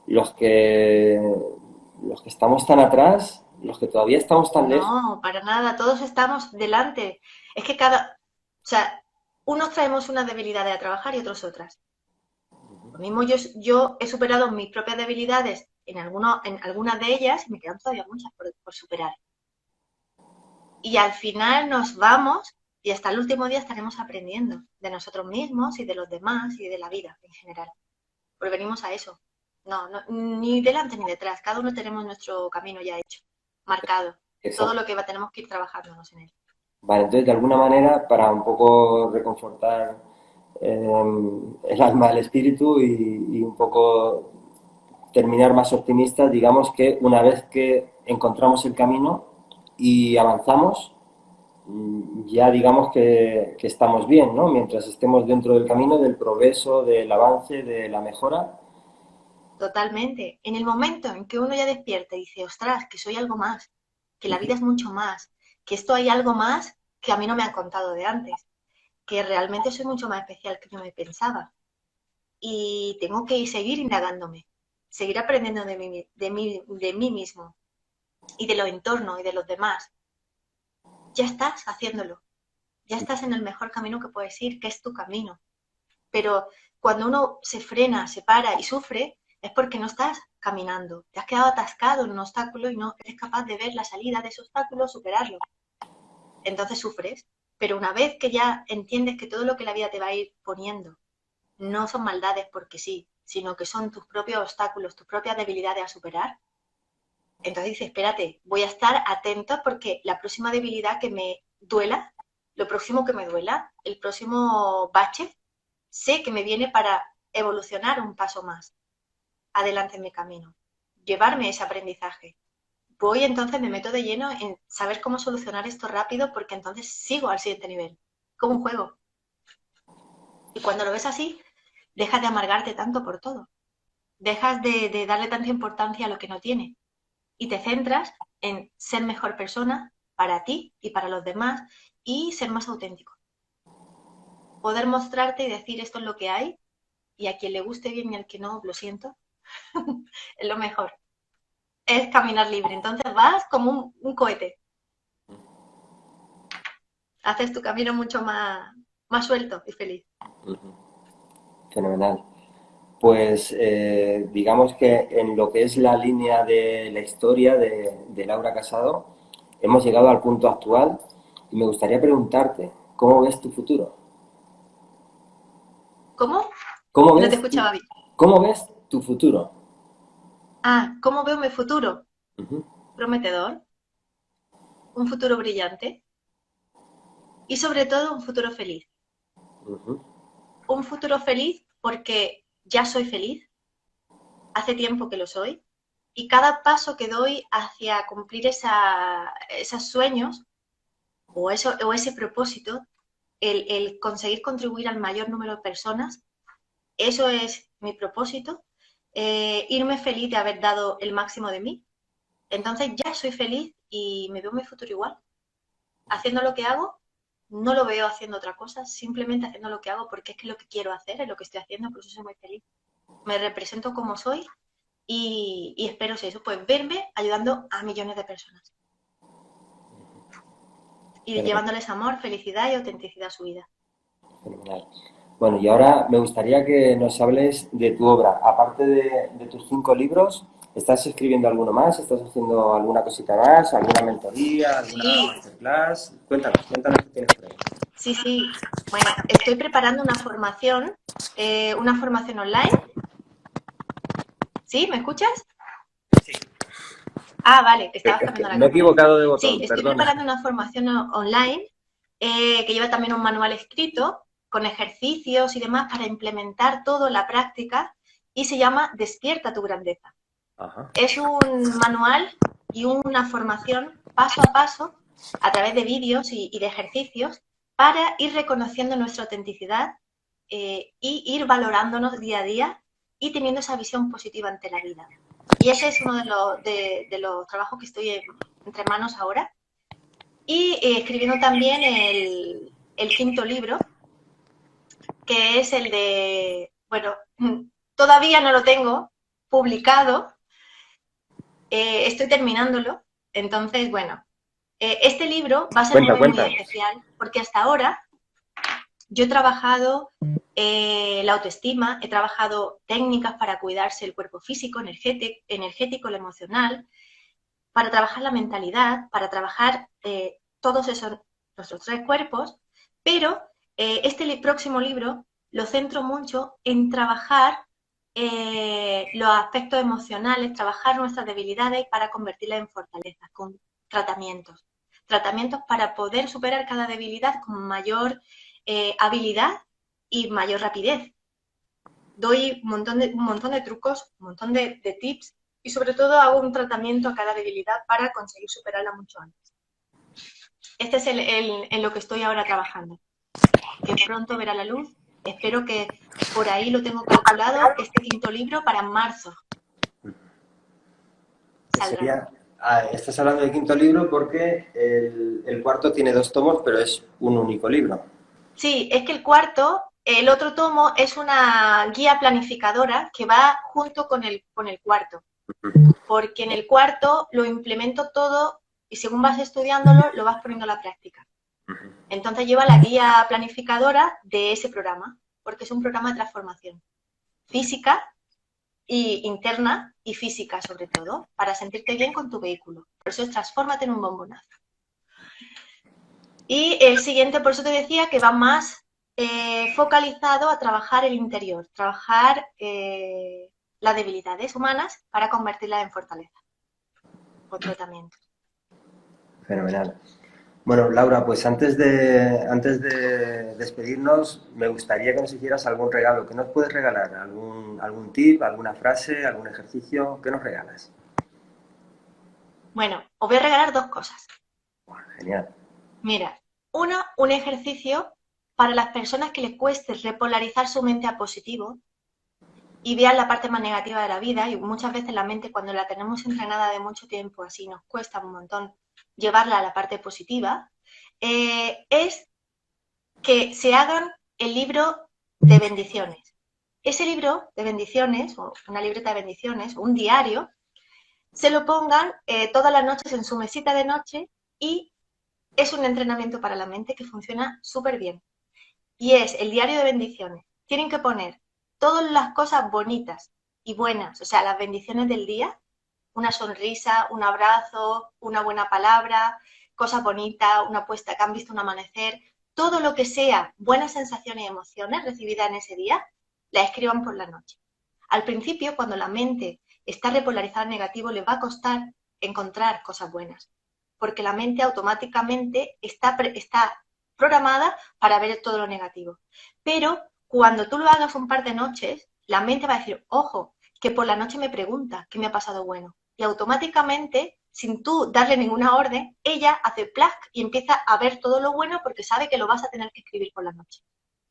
los que, los que estamos tan atrás, los que todavía estamos tan lejos. No, para nada, todos estamos delante. Es que o sea, unos traemos unas debilidades a trabajar y otros otras. Lo mismo yo he superado mis propias debilidades en algunas de ellas y me quedan todavía muchas por superar. Y al final nos vamos Y hasta el último día estaremos aprendiendo de nosotros mismos y de los demás y de la vida en general. Porque venimos a eso. No, ni delante ni detrás. Cada uno tenemos nuestro camino ya hecho, marcado. Todo Exacto. lo que tenemos que ir trabajándonos en él. Vale, entonces de alguna manera, para un poco reconfortar el alma, el espíritu y un poco terminar más optimistas, digamos que una vez que encontramos el camino y avanzamos, ya digamos que estamos bien, ¿no? Mientras estemos dentro del camino, del progreso, del avance, de la mejora. Totalmente. En el momento en que uno ya despierta y dice, ostras, que soy algo más, que la vida es mucho más, que esto hay algo más que a mí no me han contado de antes, que realmente soy mucho más especial que yo me pensaba. Y tengo que seguir indagándome, seguir aprendiendo de mí mismo y de los entornos y de los demás. Ya estás haciéndolo, ya estás en el mejor camino que puedes ir, que es tu camino. Pero cuando uno se frena, se para y sufre, es porque no estás caminando. Te has quedado atascado en un obstáculo y no eres capaz de ver la salida de ese obstáculo, superarlo. Entonces sufres. Pero una vez que ya entiendes que todo lo que la vida te va a ir poniendo no son maldades porque sí, sino que son tus propios obstáculos, tus propias debilidades a superar, entonces dices, espérate, voy a estar atenta porque la próxima debilidad que me duela, lo próximo que me duela, el próximo bache, sé que me viene para evolucionar un paso más adelante en mi camino, llevarme ese aprendizaje. Voy entonces, me meto de lleno en saber cómo solucionar esto rápido porque entonces sigo al siguiente nivel, como un juego. Y cuando lo ves así, dejas de amargarte tanto por todo, dejas de darle tanta importancia a lo que no tiene y te centras en ser mejor persona para ti y para los demás y ser más auténtico. Poder mostrarte y decir esto es lo que hay y a quien le guste bien y al que no, lo siento, es lo mejor. Es caminar libre. Entonces vas como un cohete. Haces tu camino mucho más suelto y feliz. Fenomenal. Pues digamos que en lo que es la línea de la historia de Laura Casado, hemos llegado al punto actual y me gustaría preguntarte, ¿cómo ves tu futuro? ¿Cómo? ¿Cómo No te ves escuchaba bien. cómo ves tu futuro? Ah, ¿cómo veo mi futuro? Ujú, Prometedor, un futuro brillante y sobre todo un futuro feliz. ujú, Un futuro feliz porque ya soy feliz, hace tiempo que lo soy, y cada paso que doy hacia cumplir esos sueños o ese propósito, el conseguir contribuir al mayor número de personas, eso es mi propósito, irme feliz de haber dado el máximo de mí. Entonces ya soy feliz y me veo mi futuro igual. Haciendo lo que hago, no lo veo haciendo otra cosa, simplemente haciendo lo que hago porque es que es lo que quiero hacer, es lo que estoy haciendo, por eso soy muy feliz. Me represento como soy y espero eso, pues verme ayudando a millones de personas y fenomenal, llevándoles amor, felicidad y autenticidad a su vida. fenomenal. Bueno, y ahora me gustaría que nos hables de tu obra. Aparte de tus 5 libros, ¿estás escribiendo alguno más? ¿Estás haciendo alguna cosita más? ¿Alguna mentoría? ¿Alguna Sí, masterclass? Cuéntanos qué tienes por ahí. sí, sí. Bueno, estoy preparando una formación online. ¿Sí? ¿Me escuchas? Ah, vale, que estabas Es que cambiando la me he cámara. equivocado de Sí, botón, estoy perdona. preparando una formación online que lleva también un manual escrito con ejercicios y demás para implementar todo en la práctica y se llama Despierta tu grandeza. Ajá. Es un manual y una formación paso a paso a través de vídeos y de ejercicios para ir reconociendo nuestra autenticidad y ir valorándonos día a día y teniendo esa visión positiva ante la vida. Y ese es uno de los trabajos que estoy entre manos ahora. Y escribiendo también el quinto libro, que es el de, bueno, todavía no lo tengo publicado, estoy terminándolo, entonces, bueno, este libro va a ser Cuenta, muy, muy cuenta. especial porque hasta ahora yo he trabajado la autoestima, he trabajado técnicas para cuidarse el cuerpo físico, energético, el emocional, para trabajar la mentalidad, para trabajar todos esos, nuestros 3 cuerpos, Pero este próximo libro lo centro mucho en trabajar los aspectos emocionales, trabajar nuestras debilidades para convertirlas en fortalezas, con tratamientos. Tratamientos para poder superar cada debilidad con mayor habilidad y mayor rapidez. Doy un montón de trucos, un montón de tips y sobre todo hago un tratamiento a cada debilidad para conseguir superarla mucho antes. Este es en lo que estoy ahora trabajando, que pronto verá la luz. Espero que por ahí lo tengo calculado, este quinto libro para marzo. Que Saldrá. sería, estás hablando del quinto libro porque el cuarto tiene 2 tomos, pero es un único libro. Sí, es que el otro tomo es una guía planificadora que va junto con el cuarto, porque en el cuarto lo implemento todo y según vas estudiándolo lo vas poniendo a la práctica. Entonces lleva la guía planificadora de ese programa, porque es un programa de transformación física y interna y física sobre todo, para sentirte bien con tu vehículo. Por eso es transfórmate en un bombonazo. Y el siguiente, por eso te decía que va más focalizado a trabajar el interior, trabajar las debilidades humanas para convertirlas en fortaleza con tratamiento. Fenomenal. Bueno, Laura, pues antes de despedirnos, me gustaría que nos hicieras algún regalo. ¿Qué nos puedes regalar? ¿Algún tip, alguna frase, algún ejercicio? ¿Qué nos regalas? Bueno, os voy a regalar 2 cosas. Bueno, genial. Mira, un ejercicio para las personas que les cueste repolarizar su mente a positivo y vean la parte más negativa de la vida, y muchas veces la mente cuando la tenemos entrenada de mucho tiempo así nos cuesta un montón llevarla a la parte positiva, es que se hagan el libro de bendiciones. Ese libro de bendiciones, o una libreta de bendiciones, o un diario, se lo pongan todas las noches en su mesita de noche y es un entrenamiento para la mente que funciona súper bien. Y es el diario de bendiciones. Tienen que poner todas las cosas bonitas y buenas, o sea, las bendiciones del día, una sonrisa, un abrazo, una buena palabra, cosas bonitas, una puesta, que han visto un amanecer, todo lo que sea buenas sensaciones y emociones recibidas en ese día, la escriban por la noche. Al principio, cuando la mente está repolarizada en negativo, le va a costar encontrar cosas buenas, porque la mente automáticamente está programada para ver todo lo negativo. Pero cuando tú lo hagas un par de noches, la mente va a decir, ojo, que por la noche me pregunta qué me ha pasado bueno. Y automáticamente, sin tú darle ninguna orden, ella hace plac y empieza a ver todo lo bueno porque sabe que lo vas a tener que escribir por la noche.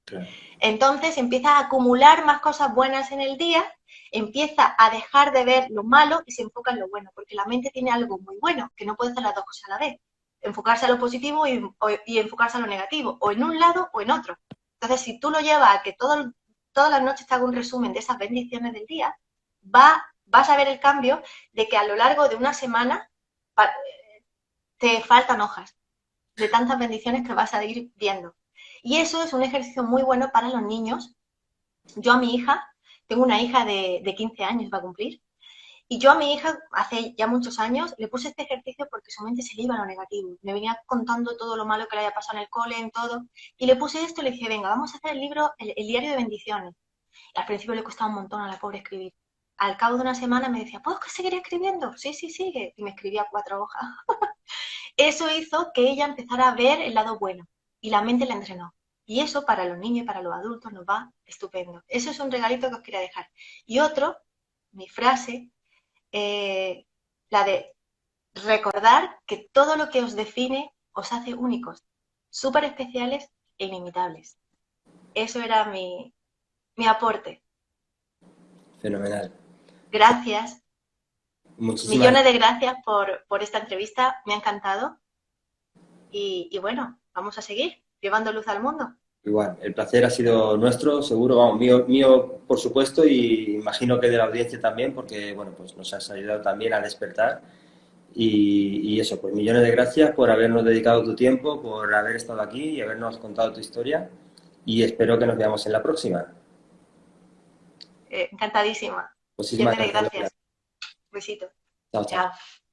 Claro. Entonces empieza a acumular más cosas buenas en el día, empieza a dejar de ver lo malo y se enfoca en lo bueno, porque la mente tiene algo muy bueno, que no puede hacer las dos cosas a la vez. Enfocarse a lo positivo y enfocarse a lo negativo, o en un lado o en otro. Entonces, si tú lo llevas a que todas las noches te haga un resumen de esas bendiciones del día, vas a ver el cambio de que a lo largo de una semana te faltan hojas de tantas bendiciones que vas a ir viendo. Y eso es un ejercicio muy bueno para los niños. Yo a mi hija, tengo una hija de 15 años, va a cumplir, y yo a mi hija, hace ya muchos años, le puse este ejercicio porque su mente se le iba a lo negativo. Me venía contando todo lo malo que le había pasado en el cole, en todo. Y le puse esto y le dije, venga, vamos a hacer el libro, el diario de bendiciones. Y al principio le costaba un montón a la pobre escribir. Al cabo de una semana me decía, ¿puedo seguir escribiendo? Sí, sí, sigue. Y me escribía 4 hojas. Eso hizo que ella empezara a ver el lado bueno. Y la mente la entrenó. Y eso para los niños y para los adultos nos va estupendo. Eso es un regalito que os quería dejar. Y otro, mi frase, la de recordar que todo lo que os define os hace únicos, súper especiales e inimitables. Eso era mi aporte. Fenomenal. Gracias. Muchísimas Millones de gracias por esta entrevista. Me ha encantado. Y bueno, vamos a seguir llevando luz al mundo. Igual, el placer ha sido nuestro, seguro, vamos, mío por supuesto, y imagino que de la audiencia también, porque bueno, pues nos has ayudado también a despertar. Y eso, pues millones de gracias por habernos dedicado tu tiempo, por haber estado aquí y habernos contado tu historia. Y espero que nos veamos en la próxima. Encantadísima. Muchísimas Millones de gracias, Laura. gracias. Besito. Chao, chao. Chao.